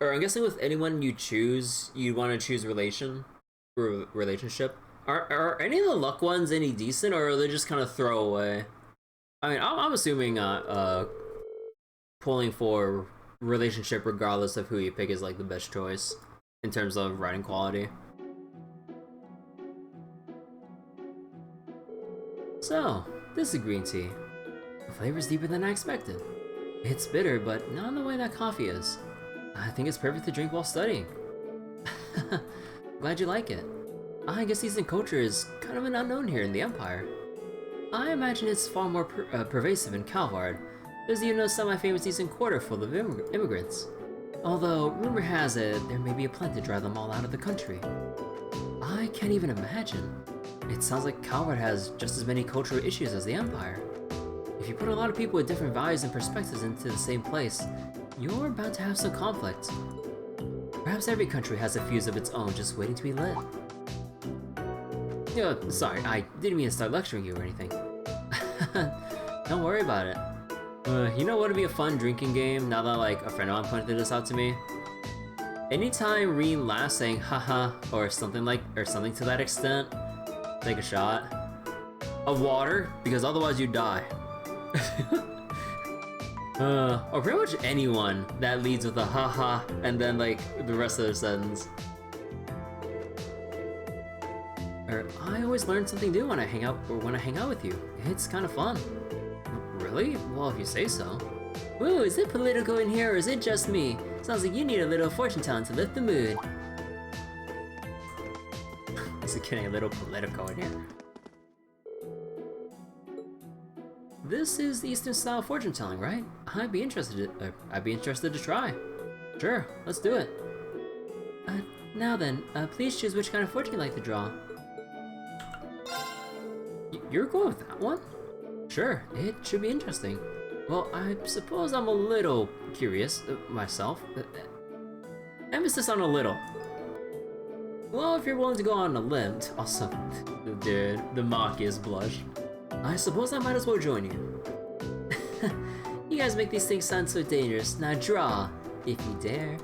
I'm guessing with anyone you choose, you want to choose relationship. Are any of the luck ones any decent, or are they just kind of throwaway? I mean, I'm assuming pulling for relationship regardless of who you pick is like the best choice in terms of writing quality. So, this is green tea. The flavor's deeper than I expected. It's bitter, but not in the way that coffee is. I think it's perfect to drink while studying. Glad you like it. I guess Eastern culture is kind of an unknown here in the Empire. I imagine it's far more pervasive in Calvard. There's even a semi-famous Eastern quarter full of immigrants. Although, rumor has it, there may be a plan to drive them all out of the country. I can't even imagine. It sounds like Calvert has just as many cultural issues as the Empire. If you put a lot of people with different values and perspectives into the same place, you're bound to have some conflict. Perhaps every country has a fuse of its own just waiting to be lit. Sorry, I didn't mean to start lecturing you or anything. Don't worry about it. You know what would be a fun drinking game now that like a friend of mine pointed this out to me? Anytime Reen laughs saying haha or something to that extent, take a shot of water because otherwise you die. Or pretty much anyone that leads with a haha and then like the rest of the sentence. Or I always learn something new when I hang out with you. It's kind of fun. Really? Well, if you say so. Ooh, is it political in here or is it just me? Sounds like you need a little fortune telling to lift the mood. Is it getting a little political in here? This is Eastern style fortune telling, right? I'd be interested to try. Sure, let's do it. Now then, please choose which kind of fortune you'd like to draw. You're going with that one? Sure, it should be interesting. Well, I suppose I'm a little curious myself. Emphasis on a little. Well, if you're willing to go on a limb, also, dude, the mockiest blush. I suppose I might as well join you. You guys make these things sound so dangerous. Now draw, if you dare.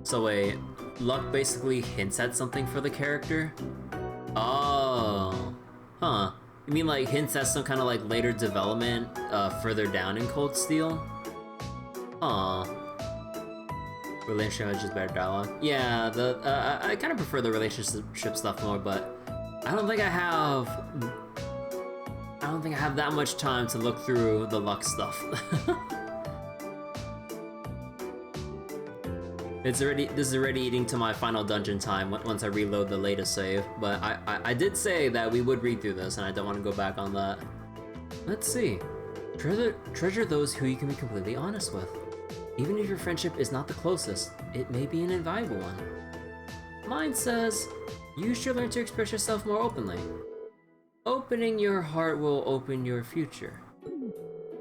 So wait, luck basically hints at something for the character? Oh, huh. You mean like hints at some kind of like later development further down in Cold Steel? Aw. Relationship has just better dialogue. Yeah, I kind of prefer the relationship stuff more, but I don't think I have that much time to look through the luck stuff. This is already eating to my final dungeon time once I reload the latest save, but I did say that we would read through this, and I don't want to go back on that. Let's see. Treasure those who you can be completely honest with. Even if your friendship is not the closest, it may be an invaluable one. Mine says, you should learn to express yourself more openly. Opening your heart will open your future.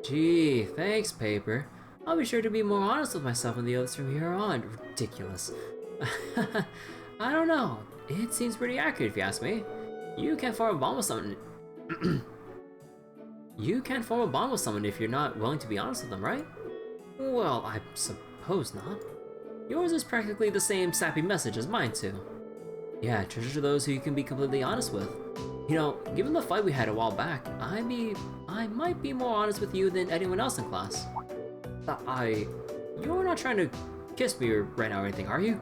Gee, thanks, paper. I'll be sure to be more honest with myself and the others from here on. Ridiculous. I don't know. It seems pretty accurate if you ask me. You can't form a bond with someone. You can't form a bond with someone if you're not willing to be honest with them, right? Well, I suppose not. Yours is practically the same sappy message as mine too. Yeah, treasure those who you can be completely honest with. You know, given the fight we had a while back, I might be more honest with you than anyone else in class. You're not trying to kiss me right now or anything, are you?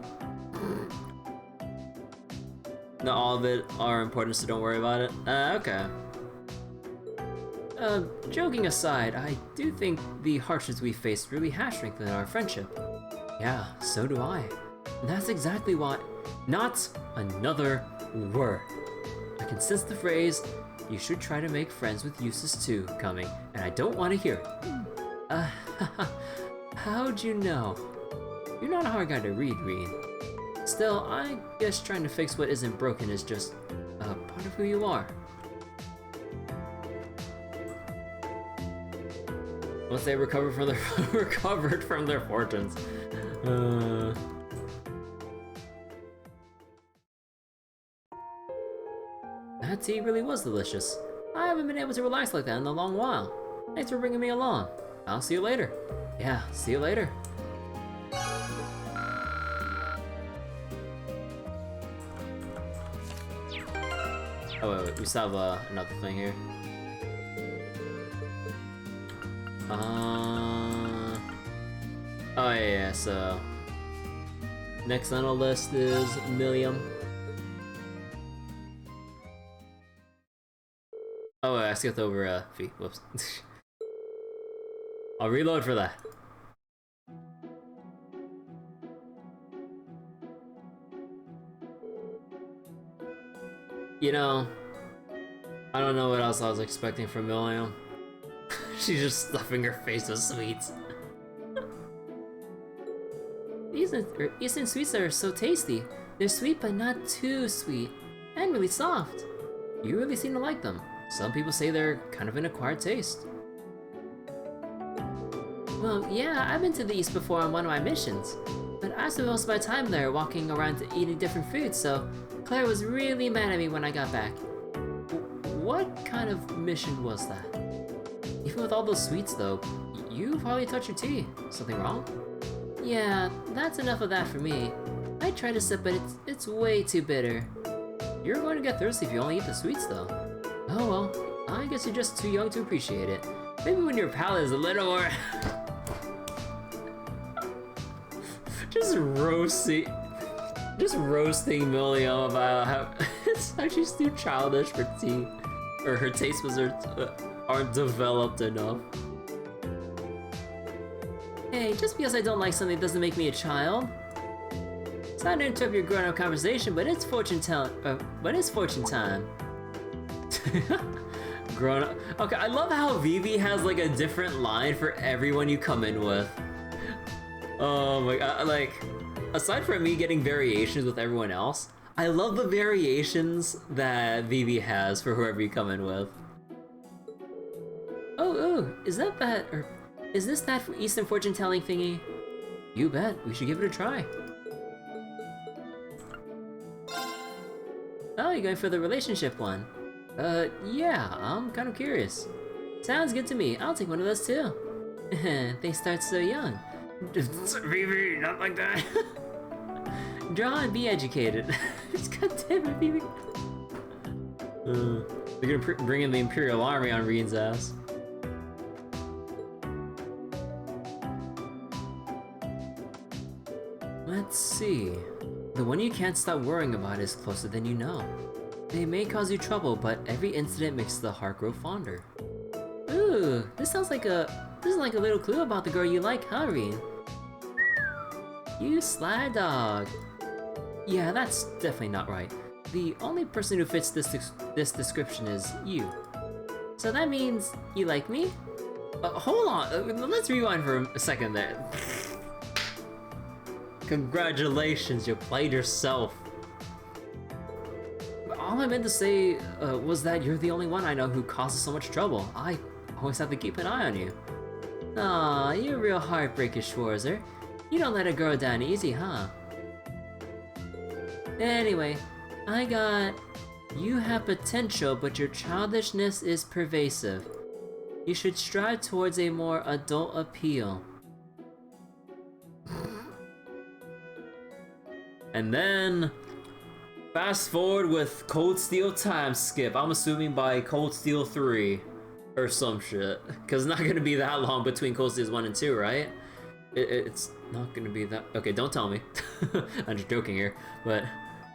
Not all of it are important, so don't worry about it. Okay. Joking aside, I do think the hardships we faced really have strengthened our friendship. Yeah, so do I. And that's exactly why. Not another word. I can sense the phrase, you should try to make friends with useless too, coming, and I don't want to hear it. How'd you know? You're not a hard guy to read, Reed. Still, I guess trying to fix what isn't broken is just a part of who you are. Once they recovered from their fortunes. That tea really was delicious. I haven't been able to relax like that in a long while. Thanks for bringing me along. I'll see you later. Yeah, see you later. Oh wait, we still have another thing here. Oh yeah, so next on the list is Millium. Oh wait, I skipped over Fee. Whoops. I'll reload for that. You know, I don't know what else I was expecting from Millium. She's just stuffing her face with sweets. Eastern sweets are so tasty. They're sweet but not too sweet, and really soft. You really seem to like them. Some people say they're kind of an acquired taste. Well, yeah, I've been to the East before on one of my missions, but I spent most of my time there walking around eating different foods, so Claire was really mad at me when I got back. What kind of mission was that? Even with all those sweets though, you've hardly touched your tea. Something wrong? Yeah, that's enough of that for me. I tried to sip, but it's way too bitter. You're going to get thirsty if you only eat the sweets though. Oh well, I guess you're just too young to appreciate it. Maybe when your palate is a little more... just roasting William about how it's actually too childish for tea. Or her taste buds aren't developed enough. Hey, just because I don't like something doesn't make me a child. Sorry to interrupt your grown-up conversation, but it's fortune time. Grown up. Okay, I love how Vivi has like a different line for everyone you come in with. Oh my god, like, aside from me getting variations with everyone else, I love the variations that Vivi has for whoever you come in with. Oh, is this that Eastern fortune telling thingy? You bet, we should give it a try. Oh, you're going for the relationship one? Yeah, I'm kind of curious. Sounds good to me, I'll take one of those too. They start so young. Vivi, not like that. Draw and be educated. God damn it, Vivi. They're gonna bring in the Imperial Army on Reen's ass. Let's see. The one you can't stop worrying about is closer than you know. They may cause you trouble, but every incident makes the heart grow fonder. Ooh, this is like a little clue about the girl you like, huh, Reen? You sly dog. Yeah, that's definitely not right. The only person who fits this description is you. So that means you like me? Hold on, let's rewind for a second there. Congratulations, you played yourself. All I meant to say was that you're the only one I know who causes so much trouble. I always have to keep an eye on you. Aw, you're a real heartbreaker, Schwarzer. You don't let a girl down easy, huh? Anyway, I got... You have potential, but your childishness is pervasive. You should strive towards a more adult appeal. And then... Fast forward with Cold Steel time skip. I'm assuming by Cold Steel 3. Or some shit. Because it's not going to be that long between Cold Steels 1 and 2, right? It's not going to be that... Okay, don't tell me. I'm just joking here. But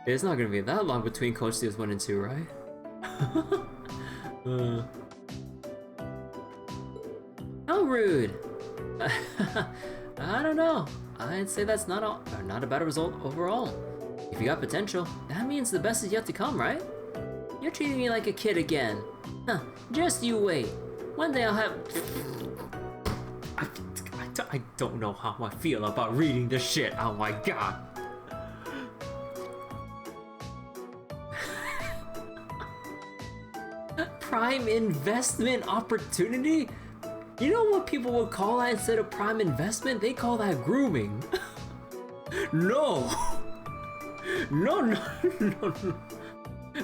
it's not going to be that long between Cold Steels 1 and 2, right? How rude. I don't know. I'd say that's not a bad result overall. If you got potential, that means the best is yet to come, right? You're treating me like a kid again. Huh, just you wait. One day I'll have... I don't know how I feel about reading this shit, oh my god. Prime investment opportunity? You know what people would call that instead of prime investment? They call that grooming. No! No.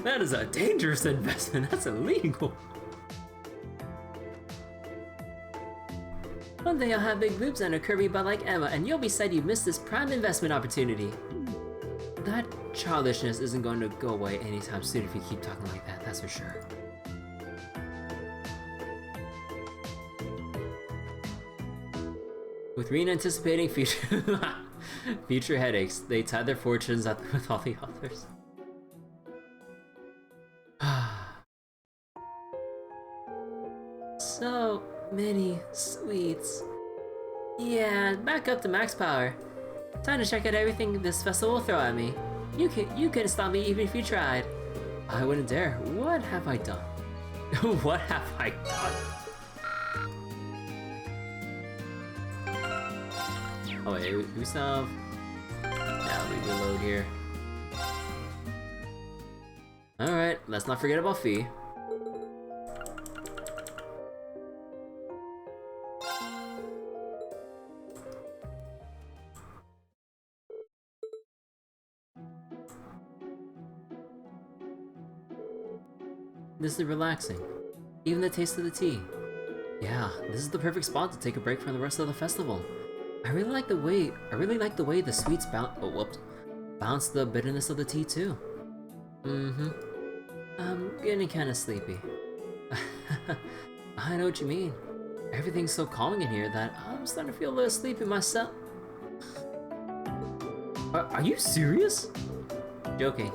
That is a dangerous investment. That's illegal. One day I'll have big boobs and a curvy butt like Emma, and you'll be sad you missed this prime investment opportunity. That childishness isn't going to go away anytime soon if you keep talking like that, that's for sure. With Reen anticipating future headaches, they tied their fortunes up with all the others. So many sweets. Yeah, back up to max power. Time to check out everything this festival will throw at me. You couldn't stop me even if you tried. I wouldn't dare. What have I done? What have I done? Oh wait, do we still have... Yeah, we reload here. Alright, let's not forget about Fee. This is relaxing. Even the taste of the tea. Yeah, this is the perfect spot to take a break from the rest of the festival. I really like the way the sweets bounce the bitterness of the tea too. I'm getting kinda sleepy. I know what you mean. Everything's so calming in here that I'm starting to feel a little sleepy myself. Are you serious? Joking.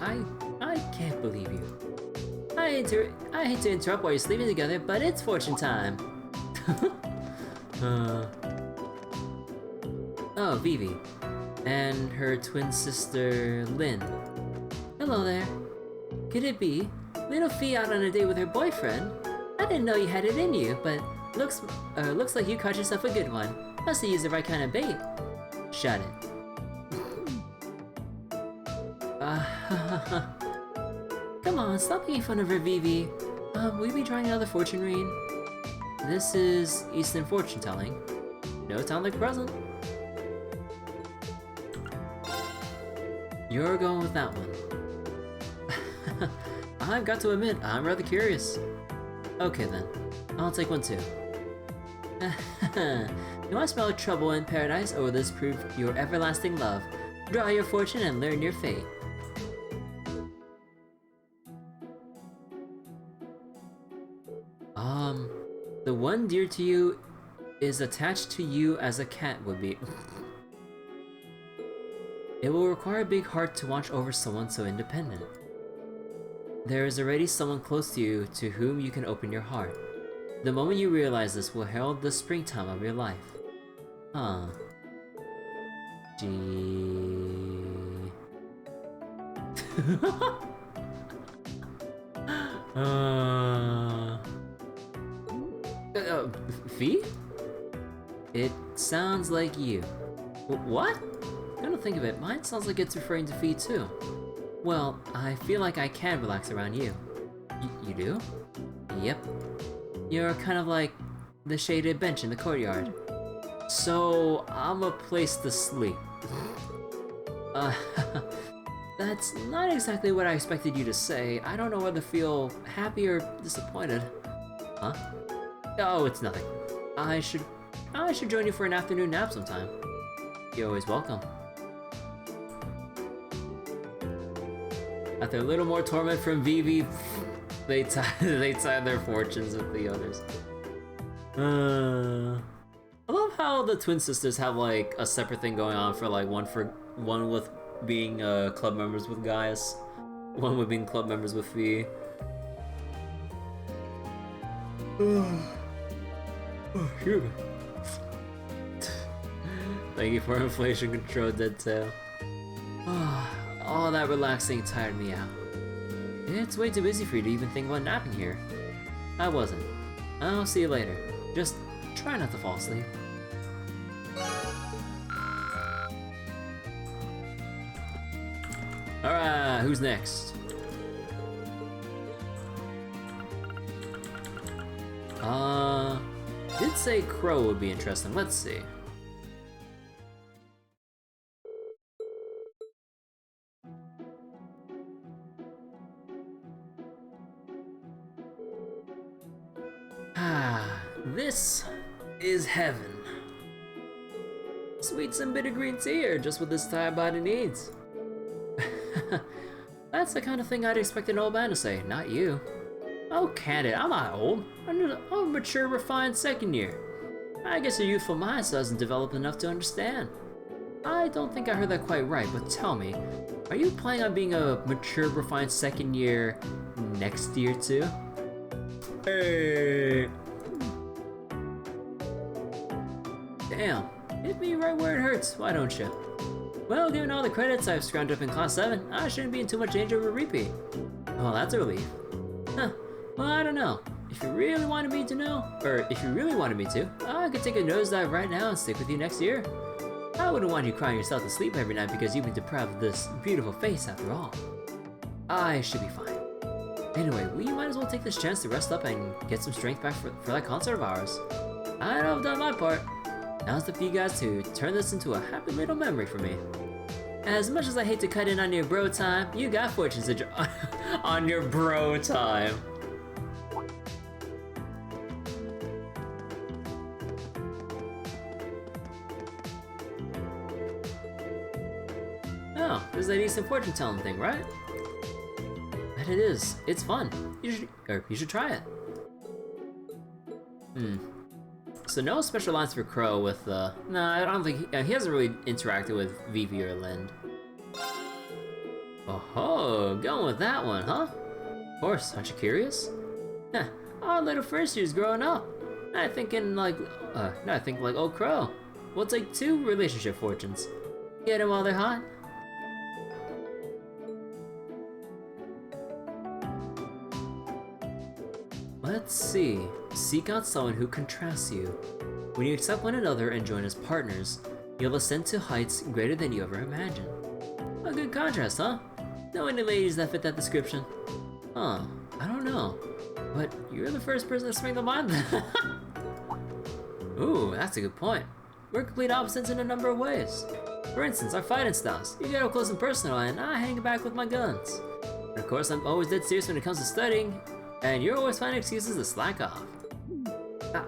I can't believe you. I hate to interrupt while you're sleeping together, but it's fortune time. Oh, Vivi. And her twin sister, Lynn. Hello there. Could it be? Little Fee out on a date with her boyfriend? I didn't know you had it in you, but looks like you caught yourself a good one. Must have used the right kind of bait. Shut it. Come on, stop making fun of her, Vivi. Will you be trying another fortune read? This is Eastern fortune telling. No time like present. You're going with that one. I've got to admit, I'm rather curious. Okay then, I'll take one too. You want to smell trouble in paradise, or will this prove your everlasting love? Draw your fortune and learn your fate. The one dear to you is attached to you as a cat would be. It will require a big heart to watch over someone so independent. There is already someone close to you to whom you can open your heart. The moment you realize this will herald the springtime of your life. Huh. Gee. Fee? It sounds like you. What? Come to think of it, mine sounds like it's referring to Fee too. Well, I feel like I can relax around you. You do? Yep. You're kind of like the shaded bench in the courtyard. So, I'm a place to sleep. That's not exactly what I expected you to say. I don't know whether to feel happy or disappointed. Huh? Oh, it's nothing. I should join you for an afternoon nap sometime. You're always welcome. After a little more torment from Vivi, they tied their fortunes with the others. I love how the twin sisters have like a separate thing going on for like one with being club members with Gaius, one with being club members with Fee. Excuse me. Thank you for inflation control, Dead Tail. All that relaxing tired me out. It's way too busy for you to even think about napping here. I wasn't. I'll see you later. Just try not to fall asleep. Alright, who's next? Did say Crow would be interesting. Let's see. This is heaven. Sweet and bitter green tea are just what this tired body needs. That's the kind of thing I'd expect an old man to say, not you. Oh, Candid, I'm not old. I'm a mature, refined second year. I guess your youthful mind still hasn't developed enough to understand. I don't think I heard that quite right, but tell me, are you planning on being a mature, refined second year next year too? Hey. Damn, hit me right where it hurts, why don't you? Well, given all the credits I've scrounged up in Class 7, I shouldn't be in too much danger of a repeat. Well, that's a relief. Huh, well, I don't know. if you really wanted me to know, or if you really wanted me to, I could take a nosedive right now and stick with you next year. I wouldn't want you crying yourself to sleep every night because you've been deprived of this beautiful face after all. I should be fine. Anyway, we might as well take this chance to rest up and get some strength back for that concert of ours. I know I've done my part. Now it's up to you guys to turn this into a happy little memory for me. As much as I hate to cut in on your bro time, you got fortunes to on your bro time. Oh, there's that decent fortune telling thing, right? That it is. It's fun. You should try it. So no special lines for Crow with no, I don't think he hasn't really interacted with Vivi or Lind. Oh, going with that one, huh? Of course, aren't you curious? Huh, our little first year's growing up. I think like Old Crow. We'll take 2 relationship fortunes. Get them while they're hot. Let's see. Seek out someone who contrasts you. When you accept one another and join as partners, you'll ascend to heights greater than you ever imagined. A good contrast, huh? Know any ladies that fit that description? Huh, I don't know. But you're the first person to spring to mind. Ooh, that's a good point. We're complete opposites in a number of ways. For instance, our fighting styles. You get up close and personal, and I hang back with my guns. And of course, I'm always dead serious when it comes to studying, and you're always finding excuses to slack off.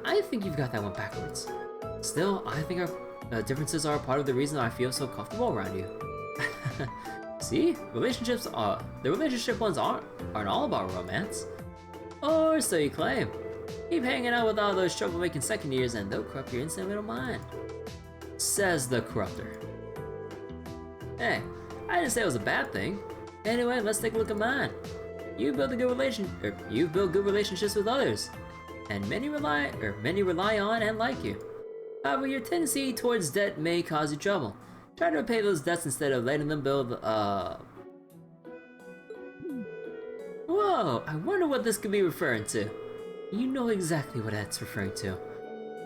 I think you've got that one backwards. Still, I think our differences are part of the reason I feel so comfortable around you. See, the relationship ones aren't all about romance. Or so you claim. Keep hanging out with all those troublemaking second years and they'll corrupt your instant little mind. Says the corrupter. Hey, I didn't say it was a bad thing. Anyway, let's take a look at mine. You've built good relationships with others, and many rely on and like you. However, your tendency towards debt may cause you trouble. Try to repay those debts instead of letting them build. Whoa! I wonder what this could be referring to. You know exactly what that's referring to.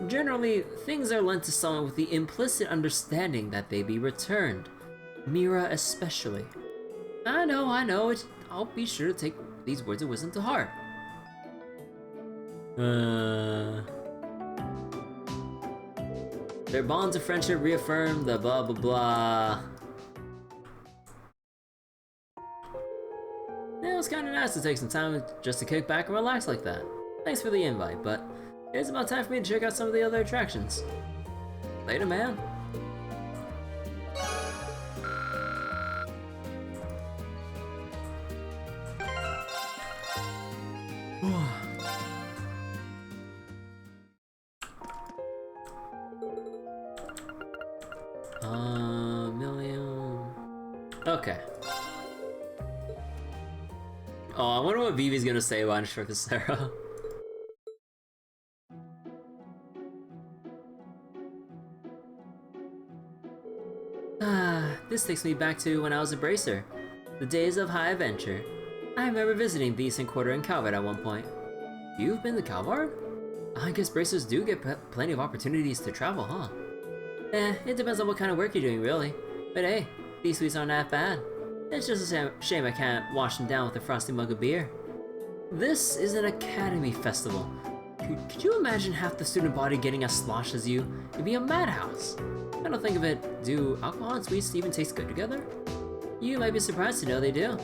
Generally, things are lent to someone with the implicit understanding that they be returned. Mira especially. I know. I'll be sure to take these words of wisdom to heart. Their bonds of friendship reaffirm the blah blah blah. Yeah, it was kinda nice to take some time just to kick back and relax like that. Thanks for the invite, but it's about time for me to check out some of the other attractions. Later, man. Okay. Oh, I wonder what Vivi's gonna say about Instructor Sarah. This takes me back to when I was a bracer. The days of high adventure. I remember visiting the Eastern Quarter in Calvert at one point. You've been to Calvert? I guess bracers do get plenty of opportunities to travel, huh? It depends on what kind of work you're doing, really. But hey, these sweets aren't that bad. It's just a shame I can't wash them down with a frosty mug of beer. This is an academy festival. Could you imagine half the student body getting as sloshed as you? It'd be a madhouse. I don't think of it. Do alcohol and sweets even taste good together? You might be surprised to know they do.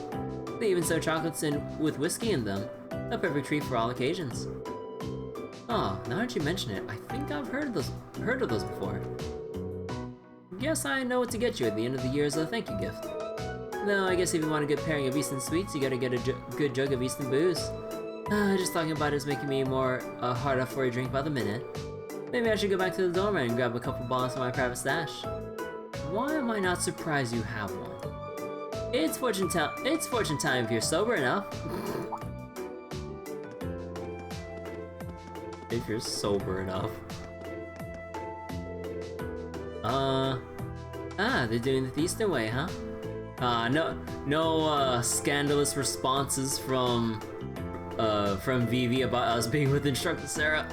They even serve chocolates with whiskey in them. A perfect treat for all occasions. Oh, now that you mention it, I think I've heard of those before. Guess I know what to get you at the end of the year as a thank you gift. Though I guess if you want a good pairing of Eastern sweets, you gotta get a good jug of Eastern booze. Just talking about it is making me more hard up for a drink by the minute. Maybe I should go back to the dorm and grab a couple bottles from my private stash. Why am I not surprised you have one? It's fortune time if you're sober enough. If you're sober enough. They're doing it the Eastern way, huh? No scandalous responses from from Vivi about us being with Instructor Sarah.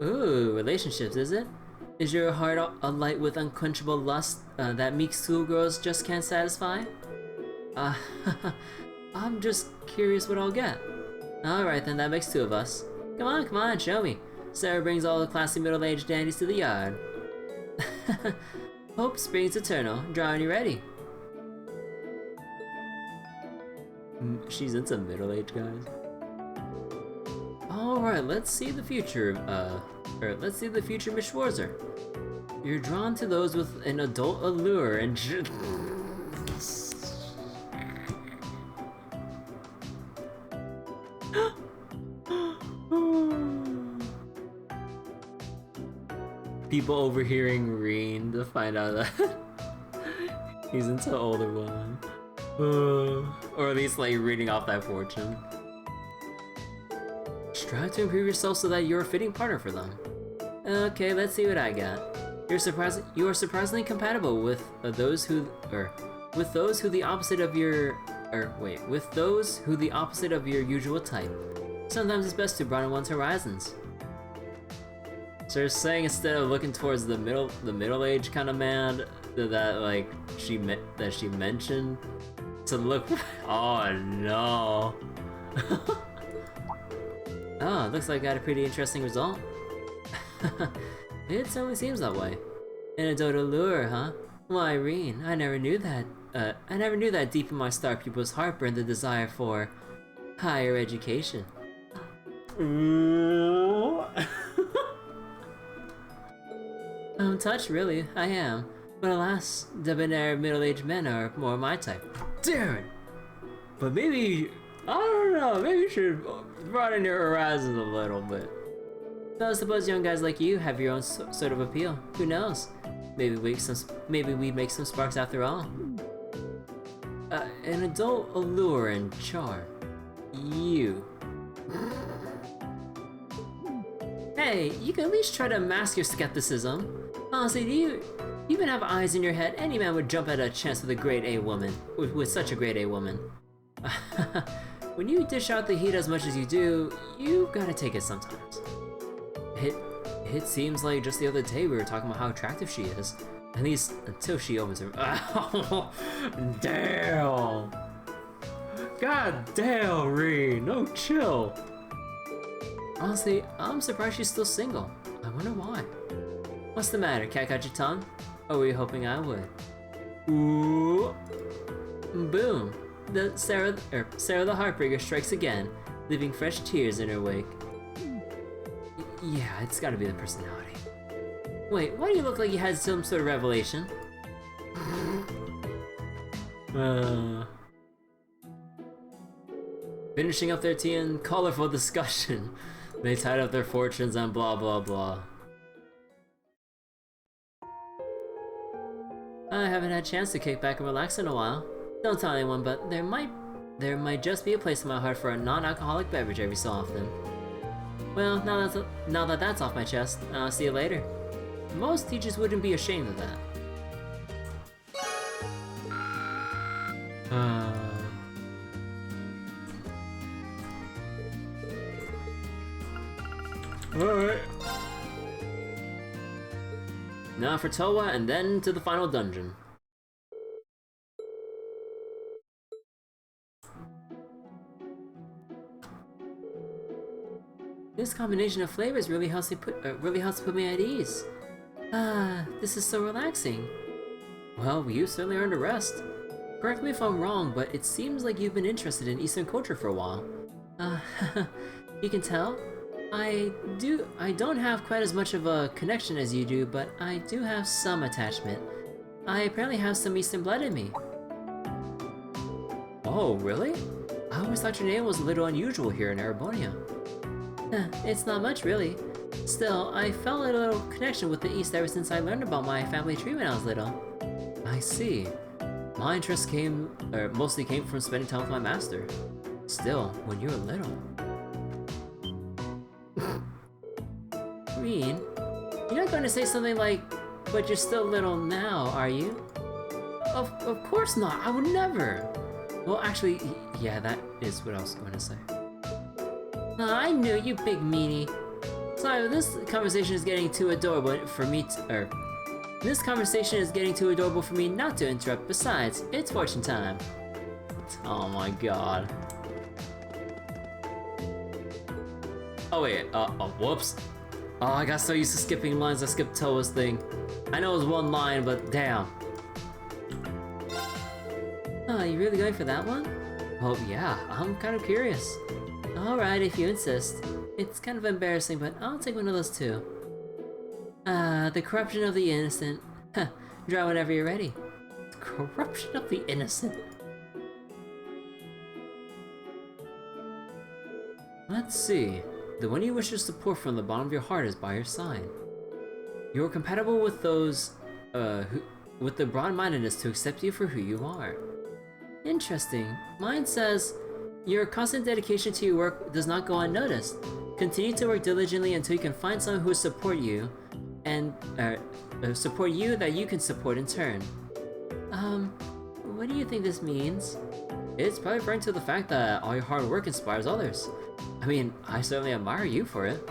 Ooh, relationships, is it? Is your heart alight with unquenchable lust that meek schoolgirls just can't satisfy? I'm just curious what I'll get. Alright then, that makes two of us. Come on, show me. Sarah brings all the classy middle-aged dandies to the yard. Hope springs eternal. Draw when you're ready. She's into middle-aged guys. Alright, let's see the future, let's see the future, Miss Schwarzer. You're drawn to those with an adult allure and people overhearing Reen to find out that he's into older women. Or at least like reading off that fortune. Strive to improve yourself so that you're a fitting partner for them. Okay, let's see what I got. You are surprisingly compatible with those who the opposite of your usual type. Sometimes it's best to broaden one's horizons. So you're saying instead of looking towards the middle-aged kind of man that she mentioned, to look. Oh no. Oh, looks like I got a pretty interesting result. It certainly seems that way. An adult allure, huh? Well, Irene, I never knew that deep in my star pupil's heart burned the desire for higher education. I'm touched, really, I am. But alas, debonair middle-aged men are more my type. Darren! But maybe, I don't know, maybe you should broaden your horizons a little bit. So I suppose young guys like you have your own sort of appeal. Who knows? Maybe we make some sparks after all. An adult allure and charm. You. Hey, you can at least try to mask your skepticism. Honestly, do you even have eyes in your head? Any man would jump at a chance with a grade A woman. With such a grade A woman. When you dish out the heat as much as you do, you gotta take it sometimes. It seems like just the other day we were talking about how attractive she is. At least until she opens her. Oh, damn! God damn, Reen! No, chill! Honestly, I'm surprised she's still single. I wonder why. What's the matter? Cat got your tongue? Or were you hoping I would? Ooh! Boom! Sarah the Heartbreaker strikes again, leaving fresh tears in her wake. Yeah, it's gotta be the personality. Wait, why do you look like you had some sort of revelation? Finishing up their tea and colorful discussion. They tied up their fortunes and blah blah blah. I haven't had a chance to kick back and relax in a while. Don't tell anyone, but there might just be a place in my heart for a non-alcoholic beverage every so often. Well, now that that's off my chest, I'll see you later. Most teachers wouldn't be ashamed of that. Alright. Now for Towa and then to the final dungeon. This combination of flavors really helps put me at ease. This is so relaxing. Well, you certainly earned a rest. Correct me if I'm wrong, but it seems like you've been interested in Eastern culture for a while. You can tell? I don't have quite as much of a connection as you do, but I do have some attachment. I apparently have some Eastern blood in me. Oh, really? I always thought your name was a little unusual here in Erebonia. It's not much, really. Still, I felt a little connection with the East ever since I learned about my family tree when I was little. I see. My interest mostly came from spending time with my master. Still, when you were little. Reen, you're not going to say something like, but you're still little now, are you? Of course not, I would never. Well, actually, yeah, that is what I was going to say. I knew, you big meanie. Sorry, this conversation is getting too adorable for me to, this conversation is getting too adorable for me not to interrupt. Besides, it's fortune time. Oh my god. Oh wait, whoops. Oh, I got so used to skipping lines, I skipped Toa's thing. I know it was one line, but damn. Oh, you really going for that one? Oh yeah, I'm kind of curious. Alright, if you insist. It's kind of embarrassing, but I'll take one of those too. The corruption of the innocent. Huh, draw whenever you're ready. The corruption of the innocent. Let's see. The one you wish to support from the bottom of your heart is by your side. You're compatible with those, with the broad-mindedness to accept you for who you are. Interesting. Mine says, your constant dedication to your work does not go unnoticed. Continue to work diligently until you can find someone who will support you, and support you that you can support in turn. What do you think this means? It's probably referring to the fact that all your hard work inspires others. I mean, I certainly admire you for it.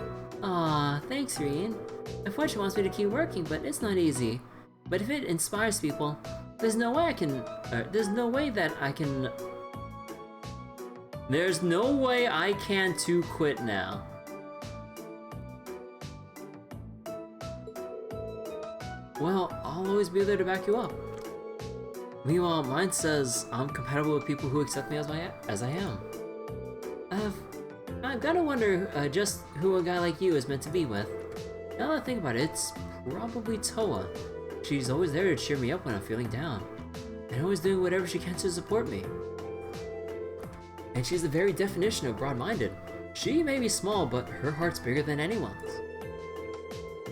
Aw, thanks, Reen. My fortune wants me to keep working, but it's not easy. But if it inspires people, there's no way there's no way I can to quit now. Well, I'll always be there to back you up. Meanwhile, mine says I'm compatible with people who accept me as I am. I've gotta wonder just who a guy like you is meant to be with. Now that I think about it, it's probably Toa. She's always there to cheer me up when I'm feeling down, and always doing whatever she can to support me. And she's the very definition of broad-minded. She may be small, but her heart's bigger than anyone's.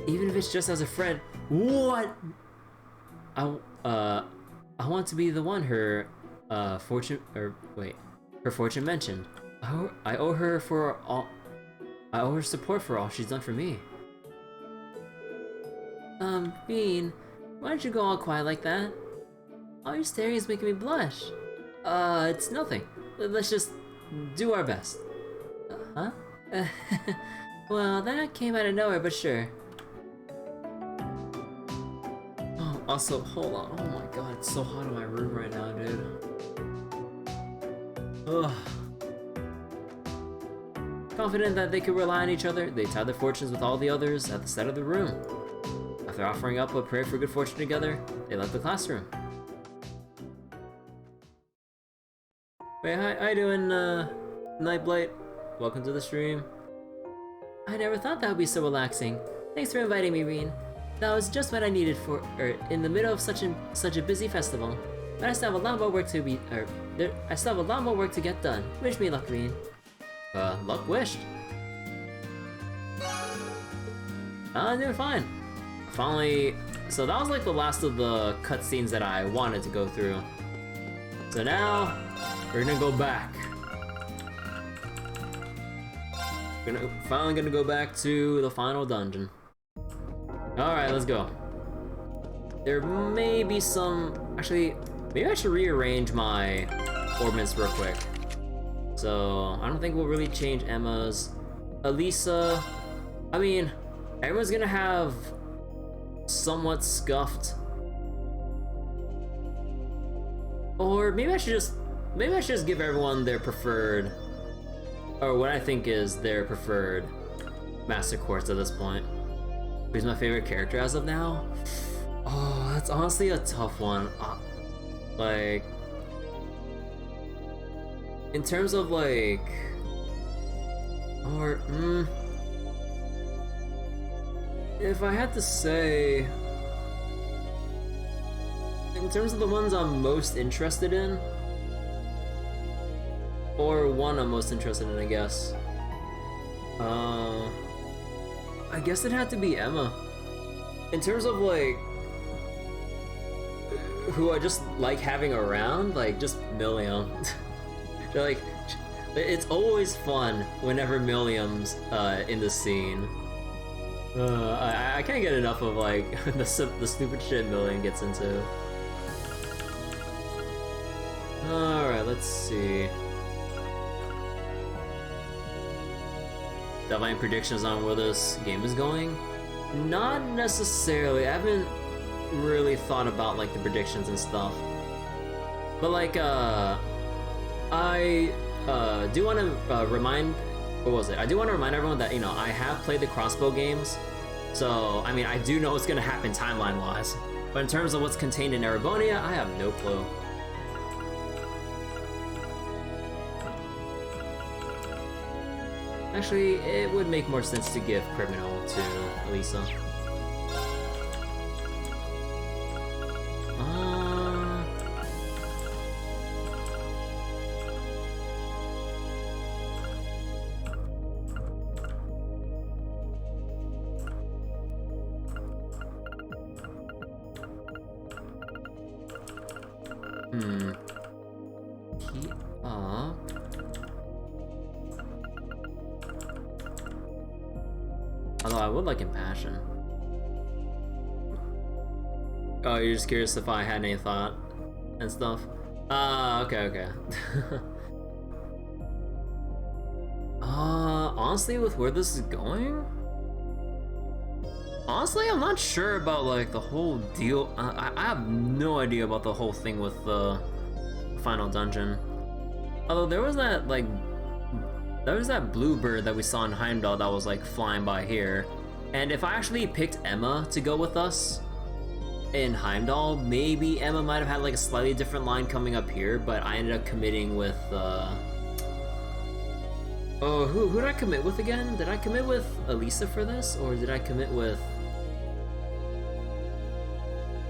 Even if it's just as a friend. What? I want to be the one her fortune mentioned. I owe her support for all she's done for me. Bean, why don't you go all quiet like that? All your staring is making me blush. It's nothing. Let's just do our best. Huh? Well, that came out of nowhere, but sure. Oh, also, hold on. Oh my god, it's so hot in my room right now, dude. Ugh. Confident that they could rely on each other, they tied their fortunes with all the others at the side of the room. After offering up a prayer for good fortune together, they left the classroom. Wait, how you doing, Nightblight? Welcome to the stream. I never thought that would be so relaxing. Thanks for inviting me, Reen. That was just what I needed in the middle of such a busy festival. But I still have a lot more work to get done. Wish me luck, Reen. Luck wished. I'm doing fine. Finally, so that was like the last of the cutscenes that I wanted to go through. So now, we're gonna go back. Finally gonna go back to the final dungeon. Alright, let's go. There may be some... Actually, maybe I should rearrange my orbments real quick. So, I don't think we'll really change Emma's. Elisa... I mean, everyone's gonna have somewhat scuffed. Or maybe I should just give everyone their preferred, or what I think is their preferred Master Quartz at this point. Who's my favorite character as of now? Oh, that's honestly a tough one. Like, in terms of like, or if I had to say, in terms of the ones I'm most interested in, or one I'm most interested in, I guess. I guess it had to be Emma. In terms of like, who I just like having around, like just Milliam. They're like, it's always fun whenever Milliam's in the scene. I can't get enough of like the stupid shit Milliam gets into. Alright, let's see. Do I have any predictions on where this game is going? Not necessarily. I haven't really thought about like the predictions and stuff. But like, I do want to remind, what was it? I do want to remind everyone that, you know, I have played the crossbow games. So, I mean, I do know what's going to happen timeline-wise. But in terms of what's contained in Erebonia, I have no clue. Actually, it would make more sense to give Criminal to Elisa. Heat up. Although I would like Impassion. Oh, you're just curious if I had any thought and stuff? Okay. Honestly, with where this is going? Honestly, I'm not sure about like the whole deal. I have no idea about the whole thing with the final dungeon. Although there was that blue bird that we saw in Heimdall that was like flying by here. And if I actually picked Emma to go with us in Heimdall, maybe Emma might have had like a slightly different line coming up here, but I ended up committing with oh, who did I commit with again? Did I commit with Elisa for this, or did I commit with...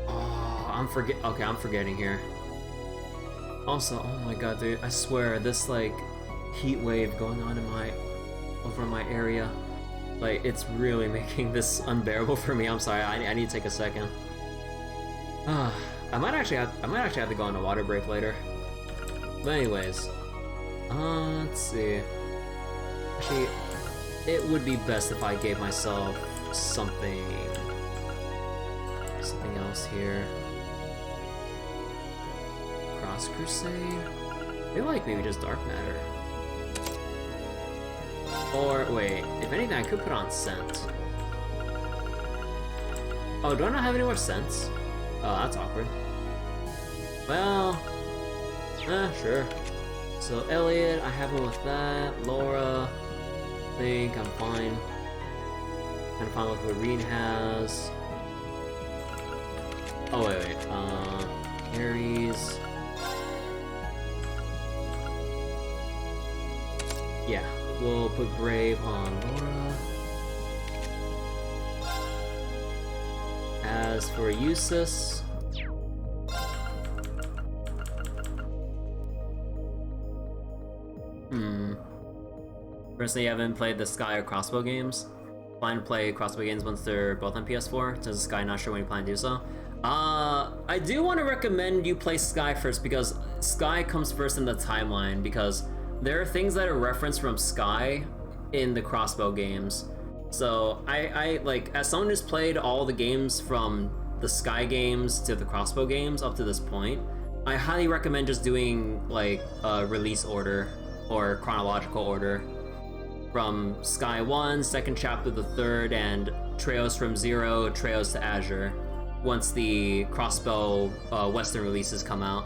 Oh, I'm forgetting here. Also, oh my god, dude, I swear, this, like, heat wave going on in over my area, like, it's really making this unbearable for me. I'm sorry, I need to take a second. I might actually have to go on a water break later. But anyways, let's see. Actually, it would be best if I gave myself something else here. Cross Crusade? I feel like maybe just Dark Matter. Or, wait, if anything, I could put on Scent. Oh, do I not have any more Scents? Oh, that's awkward. Well, sure. So, Elliot, I have one with that. Laura, I think I'm fine. I'm fine with what Reen has. Oh, wait. Ares. Yeah, we'll put Brave on Laura. As for Eustace, personally, I haven't played the Sky or Crossbow games. Plan to play Crossbow games once they're both on PS4. Does Sky not sure when you plan to do so? I do want to recommend you play Sky first, because Sky comes first in the timeline, because there are things that are referenced from Sky in the Crossbow games. So I like, as someone who's played all the games from the Sky games to the Crossbow games up to this point, I highly recommend just doing like a release order or chronological order from Sky 1, second chapter to the third, and Trails from Zero, Trails to Azure, once the Crossbow Western releases come out.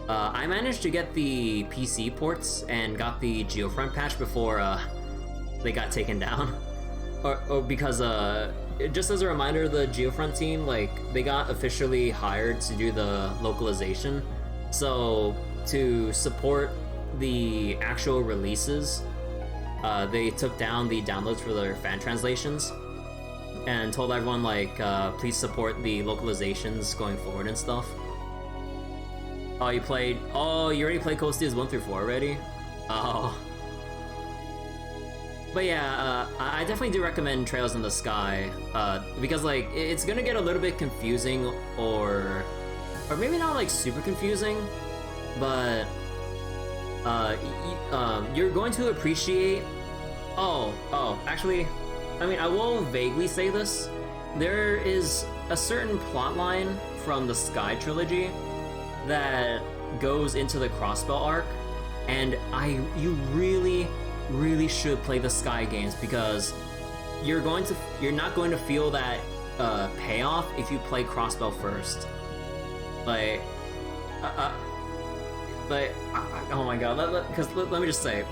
I managed to get the PC ports and got the Geofront patch before they got taken down. Or because, just as a reminder, the Geofront team, like, they got officially hired to do the localization. So, to support the actual releases, they took down the downloads for their fan translations and told everyone, like, please support the localizations going forward and stuff. Oh, you already played Cold Steels 1 through 4 already? Oh. But yeah, I definitely do recommend Trails in the Sky, because like, it's gonna get a little bit confusing, or maybe not like super confusing, but you're going to appreciate... actually, I mean, I will vaguely say this. There is a certain plot line from the Sky trilogy that goes into the Crossbow arc, and you really should play the Sky games, because you're not going to feel that payoff if you play Crossbow first. Oh my god, because let me just say,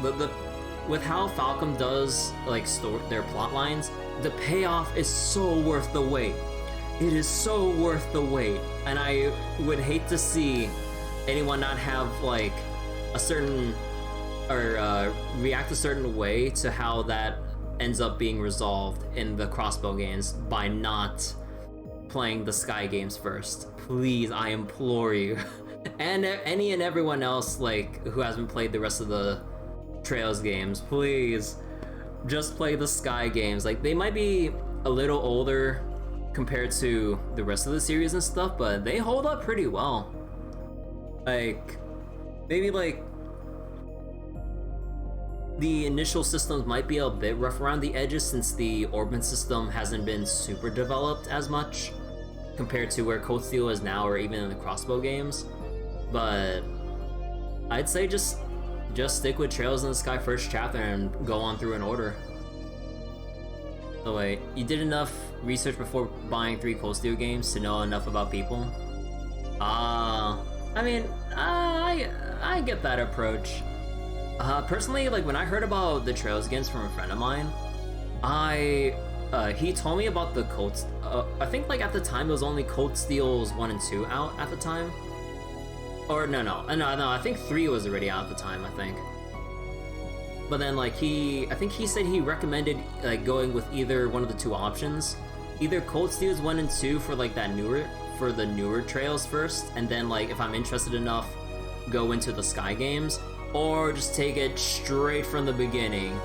with how Falcom does like their plot lines, the payoff is so worth the wait. It is so worth the wait, and I would hate to see anyone not have like a certain or react a certain way to how that ends up being resolved in the Crossbow games by not playing the Sky games first. Please, I implore you. And any and everyone else like who hasn't played the rest of the Trails games, please just play the Sky games. Like, they might be a little older compared to the rest of the series and stuff, but they hold up pretty well. Like, maybe like the initial systems might be a bit rough around the edges since the Orban system hasn't been super developed as much compared to where Cold Steel is now, or even in the Crossbow games. But I'd say just stick with Trails in the Sky first chapter and go on through in order. So wait, you did enough research before buying 3 Cold Steel games to know enough about people? I mean, I get that approach. Personally, like when I heard about the Trails games from a friend of mine, he told me about the Cold. I think like at the time it was only Cold Steels 1 and 2 out at the time. Or no, I think 3 was already out at the time, I think. But then like I think he said he recommended like going with either one of the 2 options. Either Cold Steels 1 and 2 for like the newer Trails first, and then like if I'm interested enough, go into the Sky games, or just take it straight from the beginning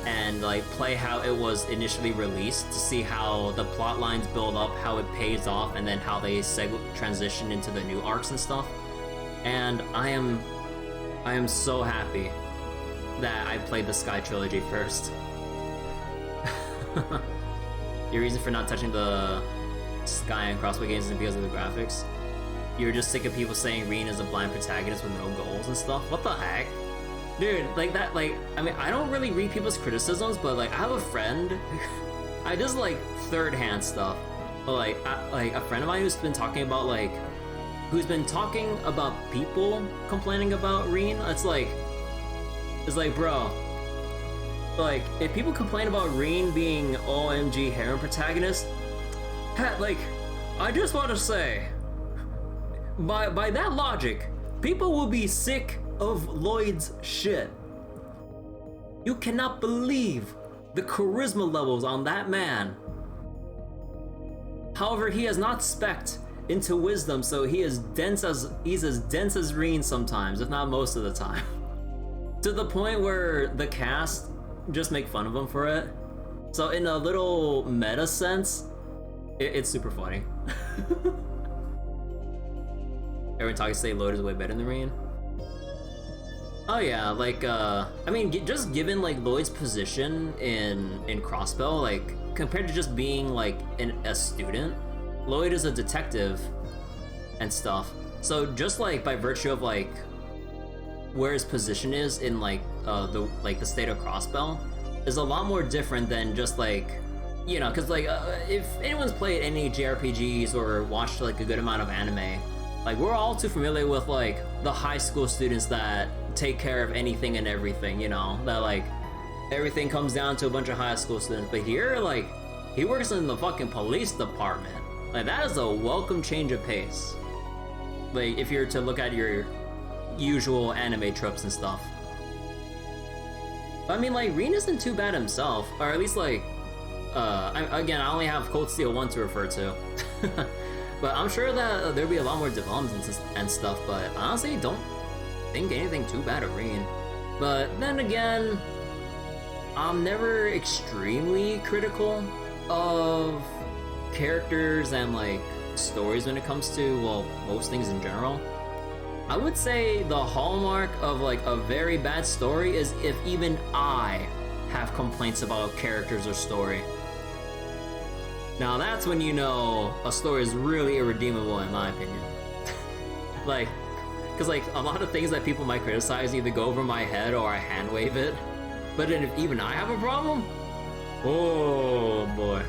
and like play how it was initially released to see how the plot lines build up, how it pays off, and then how they transition into the new arcs and stuff. And I am so happy that I played the Sky trilogy first. Your reason for not touching the Sky and Crossbow games is because of the graphics? You're just sick of people saying Reen is a blind protagonist with no goals and stuff? What the heck? Dude, like that, like, I mean, I don't really read people's criticisms, but like, I have a friend, I just like third-hand stuff, but like a friend of mine who's been talking about people complaining about Reen. It's like, bro, like, if people complain about Reen being OMG harem protagonist, like, I just want to say, by that logic, people will be sick of Lloyd's shit. You cannot believe the charisma levels on that man. However, he has not specced into wisdom, so he's as dense as Reen sometimes, if not most of the time. To the point where the cast just make fun of him for it. So in a little meta sense, it's super funny. Everyone talking say Lloyd is way better than Reen. Oh yeah, like I mean, just given like Lloyd's position in Crossbow, like compared to just being like a student, Lloyd is a detective and stuff. So just like by virtue of like where his position is in like the state of Crossbow is a lot more different than just like, you know, because like if anyone's played any JRPGs or watched like a good amount of anime, like we're all too familiar with like the high school students that take care of anything and everything, you know, that like everything comes down to a bunch of high school students. But here, like, he works in the fucking police department. Like, that is a welcome change of pace. Like, if you're to look at your usual anime tropes and stuff. But I mean, like, Reen isn't too bad himself, or at least like again, I only have Cold Steel 1 to refer to. But I'm sure that there'll be a lot more developments and stuff, but honestly, don't think anything too bad of Reen. But then again, I'm never extremely critical of characters and like stories when it comes to, well, most things in general. I would say the hallmark of like a very bad story is if even I have complaints about characters or story. Now that's when you know a story is really irredeemable, in my opinion. Like, Because, like, a lot of things that people might criticize either go over my head or I hand wave it. But then if even I have a problem? Oh, boy.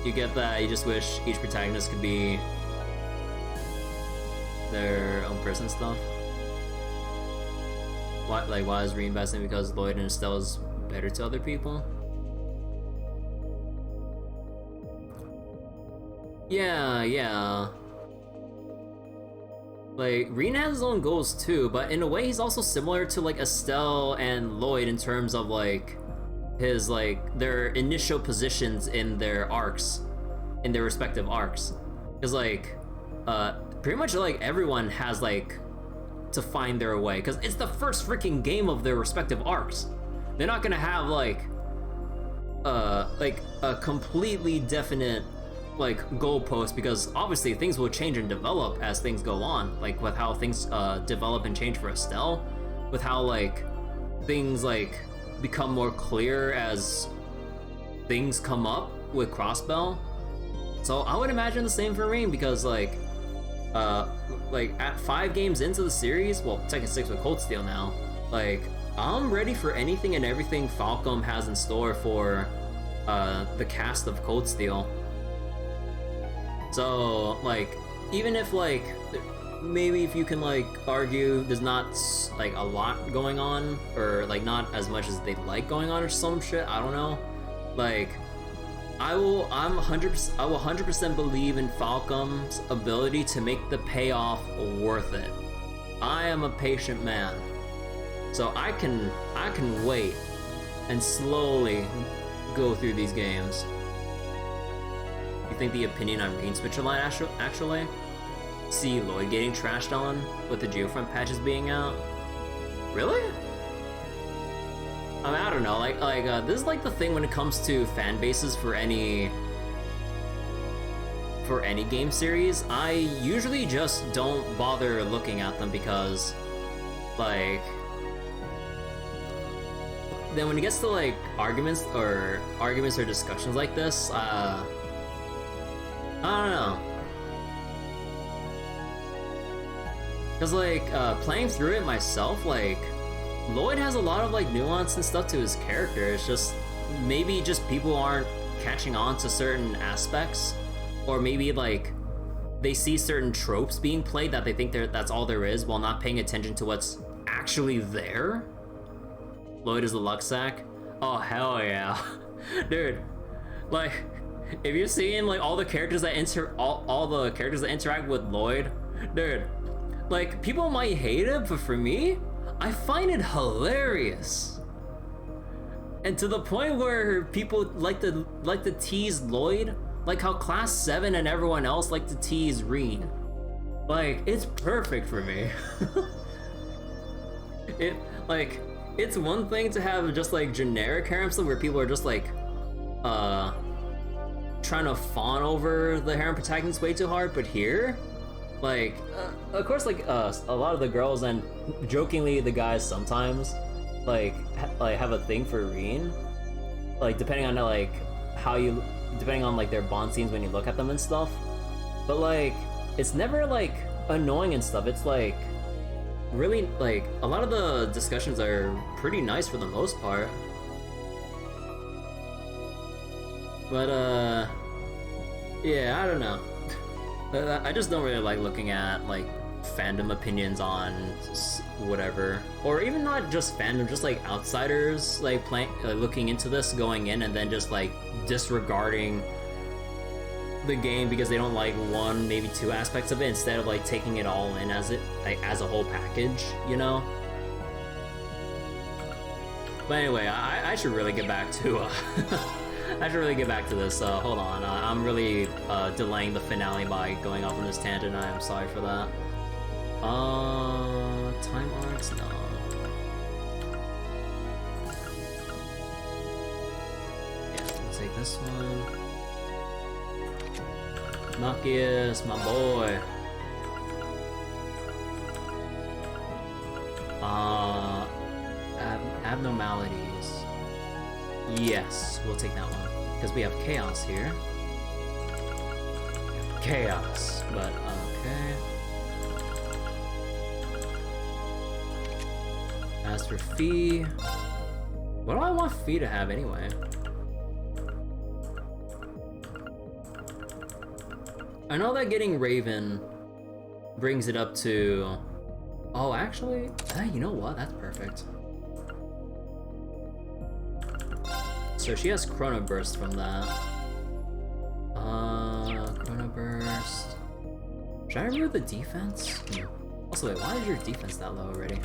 You get that, you just wish each protagonist could be their own person stuff. Why is reinvesting because Lloyd and Estelle is better to other people? Yeah. Like, Reen has his own goals too, but in a way he's also similar to like Estelle and Lloyd in terms of like his their initial positions in their arcs, in their respective arcs. Because like pretty much like everyone has like to find their way, because it's the first freaking game of their respective arcs. They're not gonna have like a completely definite like goalpost, because obviously things will change and develop as things go on, like with how things develop and change for Estelle, with how like things like become more clear as things come up with Crossbell. So I would imagine the same for Reen, because like at 5 games into the series, well, Tekken 6 with Cold Steel now, like I'm ready for anything and everything Falcom has in store for the cast of Cold Steel. So, like, even if, like, maybe if you can, like, argue there's not, like, a lot going on, or, like, not as much as they'd like going on or some shit, I don't know. Like, I will 100% believe in Falcom's ability to make the payoff worth it. I am a patient man. So I can wait and slowly go through these games. You think the opinion on Reen Switcherline actually? See Lloyd getting trashed on with the Geofront patches being out? Really? I mean, I don't know, this is like the thing when it comes to fan bases for any game series. I usually just don't bother looking at them, because like then when it gets to like arguments or discussions like this, I don't know. Cause like playing through it myself, like Lloyd has a lot of like nuance and stuff to his character. It's just maybe just people aren't catching on to certain aspects, or maybe like they see certain tropes being played that they think that's all there is, while not paying attention to what's actually there. Lloyd is a luck sack. Oh hell yeah, dude! Like, if you're seeing like all the characters that all the characters that interact with Lloyd, dude, like people might hate it, but for me, I find it hilarious. And to the point where people like to tease Lloyd, like how Class 7 and everyone else like to tease Reen. Like, it's perfect for me. It's one thing to have just like generic harem stuff where people are just like trying to fawn over the harem protagonists way too hard, but here, like of course, like a lot of the girls and jokingly the guys sometimes like have a thing for Reen, like depending on like depending on like their bond scenes when you look at them and stuff. But like it's never like annoying and stuff. It's like really like a lot of the discussions are pretty nice for the most part. But yeah, I don't know. I just don't really like looking at like fandom opinions on whatever, or even not just fandom, just like outsiders like looking into this, going in and then just like disregarding the game because they don't like one, maybe two aspects of it, instead of like taking it all in as a whole package, you know? But anyway, I should really get back to I should really get back to this. Hold on, I'm really delaying the finale by going off on this tangent. I am sorry for that. Time arcs? No. Yeah, we'll take this one. Marcus, my boy. Abnormalities. Yes, we'll take that one. Because we have chaos here. Chaos, but okay. As for Fee, what do I want Fee to have anyway? I know that getting Raven brings it up to... Oh, actually, you know what? That's perfect. So she has Chrono Burst from that. Chrono Burst. Should I remove the defense? Also, wait, why is your defense that low already?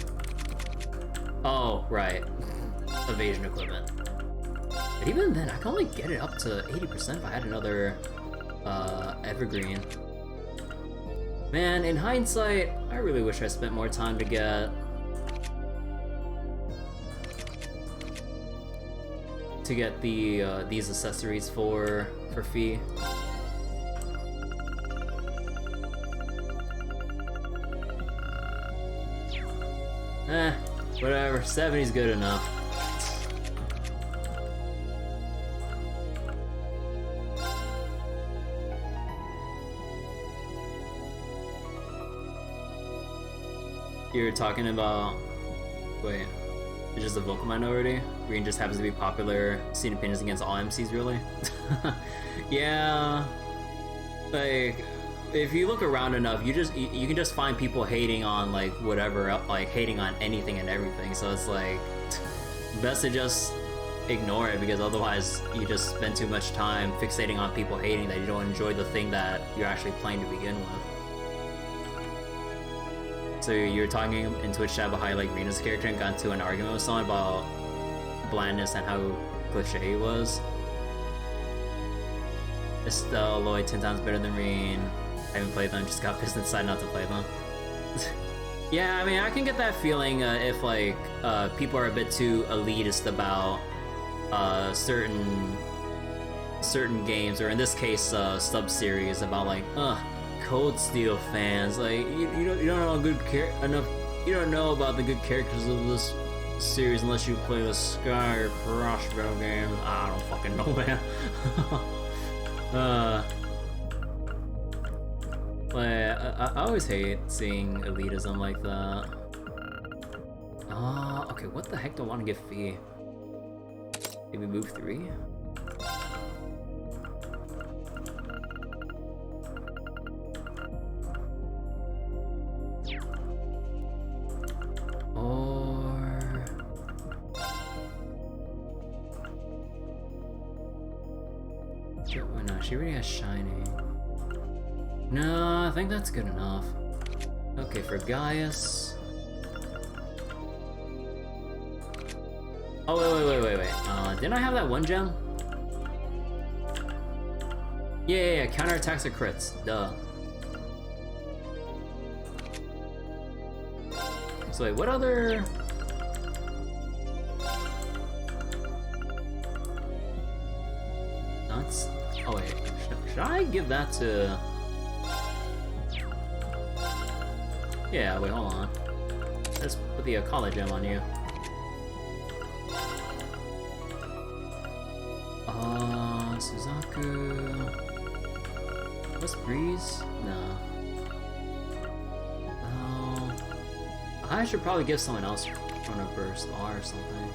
Oh, right. Evasion equipment. But even then, I can only get it up to 80% if I had another Evergreen. Man, in hindsight, I really wish I spent more time to get the these accessories for Fee. Whatever, 70's good enough. You're talking about... Wait, it's just a vocal minority? Green just happens to be popular, seen opinions against all MCs, really? Yeah... Like... If you look around enough, you can just find people hating on like whatever, like hating on anything and everything. So it's like best to just ignore it, because otherwise you just spend too much time fixating on people hating that you don't enjoy the thing that you're actually playing to begin with. So you're talking in Twitch chat about how you like Rina's character and got into an argument with someone about blandness and how cliche he was. Estelle, Lloyd 10 times better than Reen. I haven't played them, just got pissed and decided not to play them. Yeah, I mean, I can get that feeling if like people are a bit too elitist about certain games, or in this case, sub-series about like, Cold Steel fans. Like you don't know you don't know about the good characters of this series unless you play the Sky or Crossbow games. I don't fucking know, man. I always hate seeing elitism like that. Okay, what the heck do I want to give Fee? Maybe move 3? Or... Why not? She already has Shining. No, I think that's good enough. Okay, for Gaius... Oh, wait. Didn't I have that one gem? Yeah, counterattacks or crits. Duh. So wait, what other... Nuts? Oh wait, should I give that to... Yeah, wait, hold on. Let's put the Akala gem on you. Suzaku... What's Breeze? No. I should probably give someone else Chrono Burst R or something.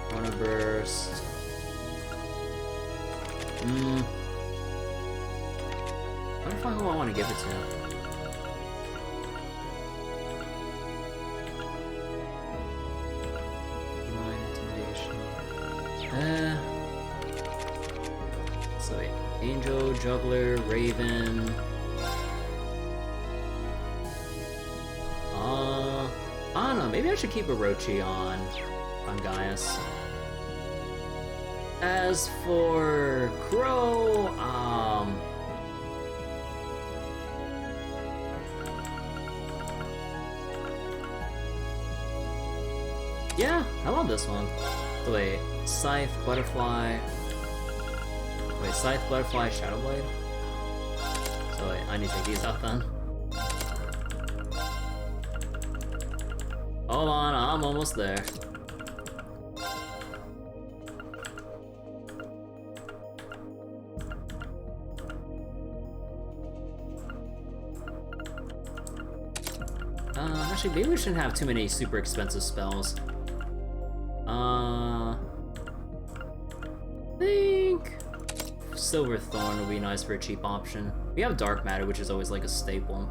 Chrono Burst... What if I who I want to give it to? So wait, Angel, Juggler, Raven. I don't know, maybe I should keep Orochi on Gaius. As for Crow, yeah, I love this one. So wait, Scythe, Butterfly. Wait, Scythe, Butterfly, Shadowblade? So wait, I need to take these out then. Hold on, I'm almost there. Actually, maybe we shouldn't have too many super expensive spells. I think Silver Thorn would be nice for a cheap option. We have Dark Matter, which is always like a staple.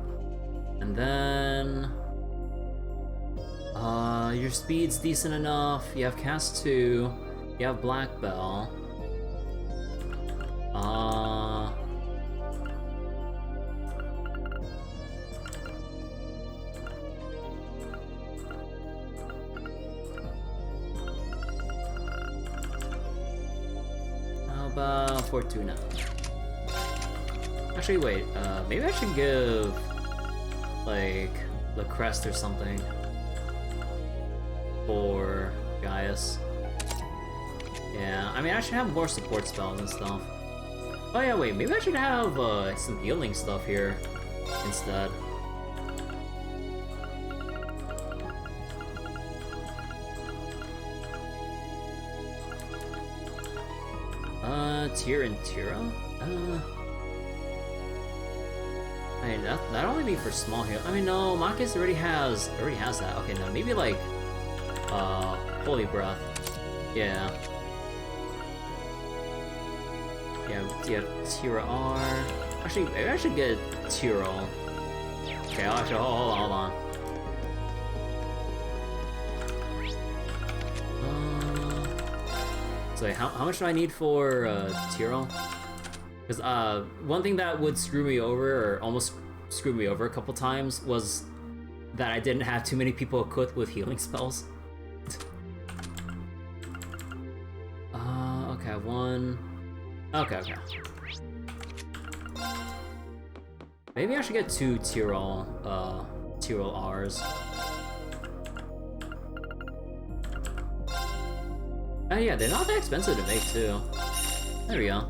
And then... your speed's decent enough. You have Cast 2. You have Black Bell. How about Fortuna? Actually, wait. Maybe I should give, like, the Crest or something for Gaius. Yeah, I mean, I should have more support spells and stuff. Oh yeah, wait, maybe I should have some healing stuff here instead. Tyr and Tyra? I mean, that'd only be for small heal. I mean, no, Marcus already has that. Okay, no, maybe like, Holy Breath. Yeah. Yeah, you have Tyra R. Actually, maybe I should get Tyrol. Okay, actually, hold on. So how much do I need for Tyrol? Because one thing that would screw me over, or almost screwed me over a couple times, was that I didn't have too many people equipped with healing spells. Okay, one. Okay. Maybe I should get 2 Tyrol R's. Oh yeah, they're not that expensive to make too. There we go.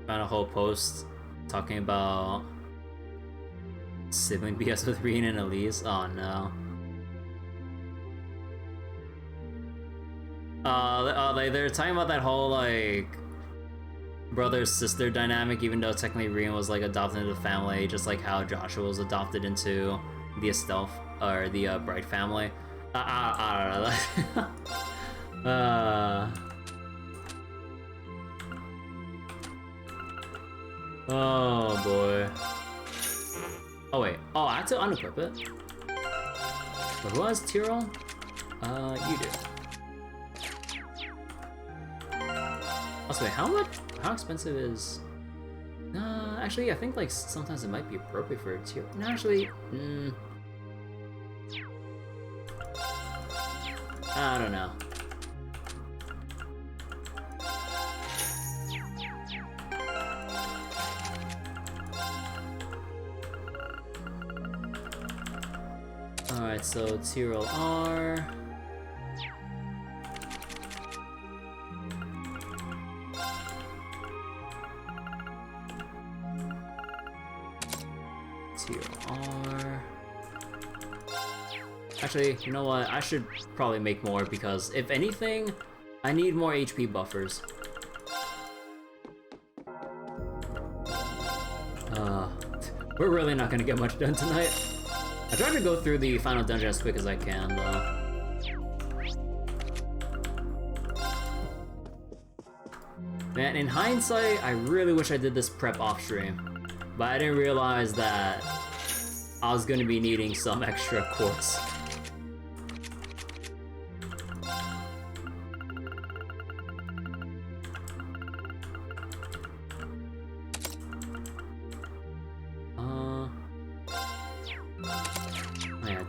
Found a whole post talking about sibling BS with Reen and Elise. Oh no. They're talking about that whole like brother-sister dynamic, even though technically Reen was like adopted into the family, just like how Joshua was adopted into the Estelle or the Bright family. I don't know. Oh boy. Oh wait. Oh, I have to unequip it. But who has Tyrol? You do. Also, wait, how expensive is... actually, I think like sometimes it might be appropriate for a Tyrol. No, actually, I don't know. Alright, so Tyrol R. Tyrol R. Actually, you know what? I should probably make more because, if anything, I need more HP buffers. We're really not gonna get much done tonight. I tried to go through the final dungeon as quick as I can, though. Man, in hindsight, I really wish I did this prep off-stream. But I didn't realize that I was gonna be needing some extra quartz.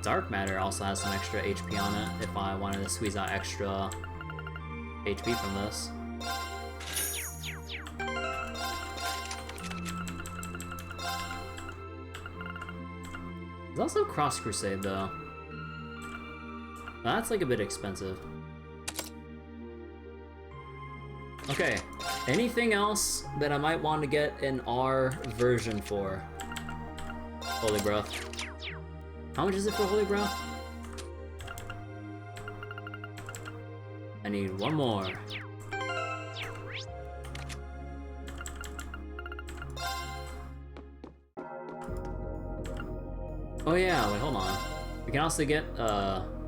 Dark Matter also has some extra HP on it if I wanted to squeeze out extra HP from this. There's also Cross Crusade though. That's like a bit expensive. Okay, anything else that I might want to get an R version for? Holy Breath. How much is it for Holy Breath? I need one more. Oh yeah, wait, hold on. We can also get,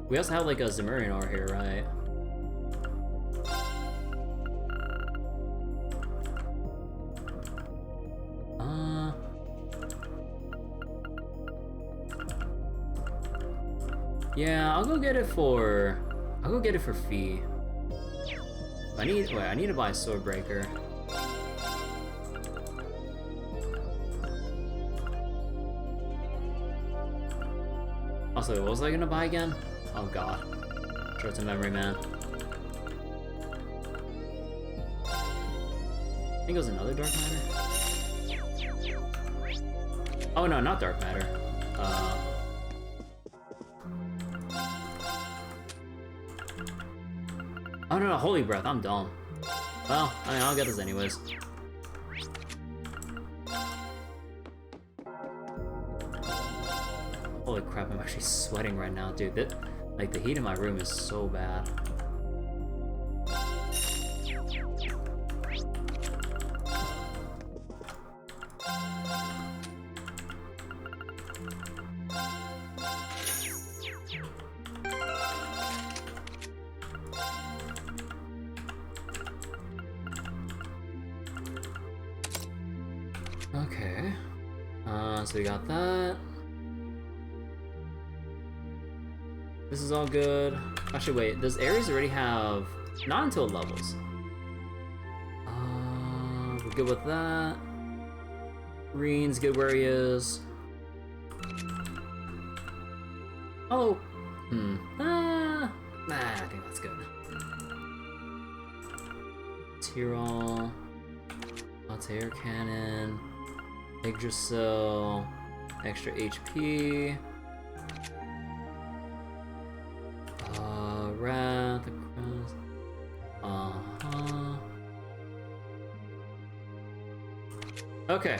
we also have like a Zemurian ore here, right? Yeah, I'll go get it for fee. I need to buy a sword breaker. Also, what was I gonna buy again? Oh god. Short term memory, man. I think it was another dark matter. Oh no, not dark matter. Oh no, holy breath, I'm dumb. Well, I mean, I'll get this anyways. Holy crap, I'm actually sweating right now, dude. Like, the heat in my room is so bad. Okay. So we got that. This is all good. Actually, wait. Does Ares already have... Not until it levels. We're good with that. Green's good where he is. Oh. Nah, I think that's good. Tyrol. Altair Cannon. Yggdrasil. Extra HP. Wrath, okay.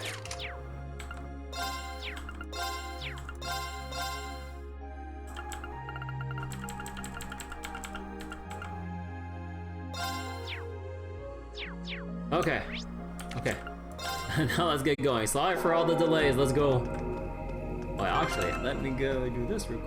Okay. Okay. Now let's get going. Sorry for all the delays. Let's go. Oh, actually, let me go do this real quick.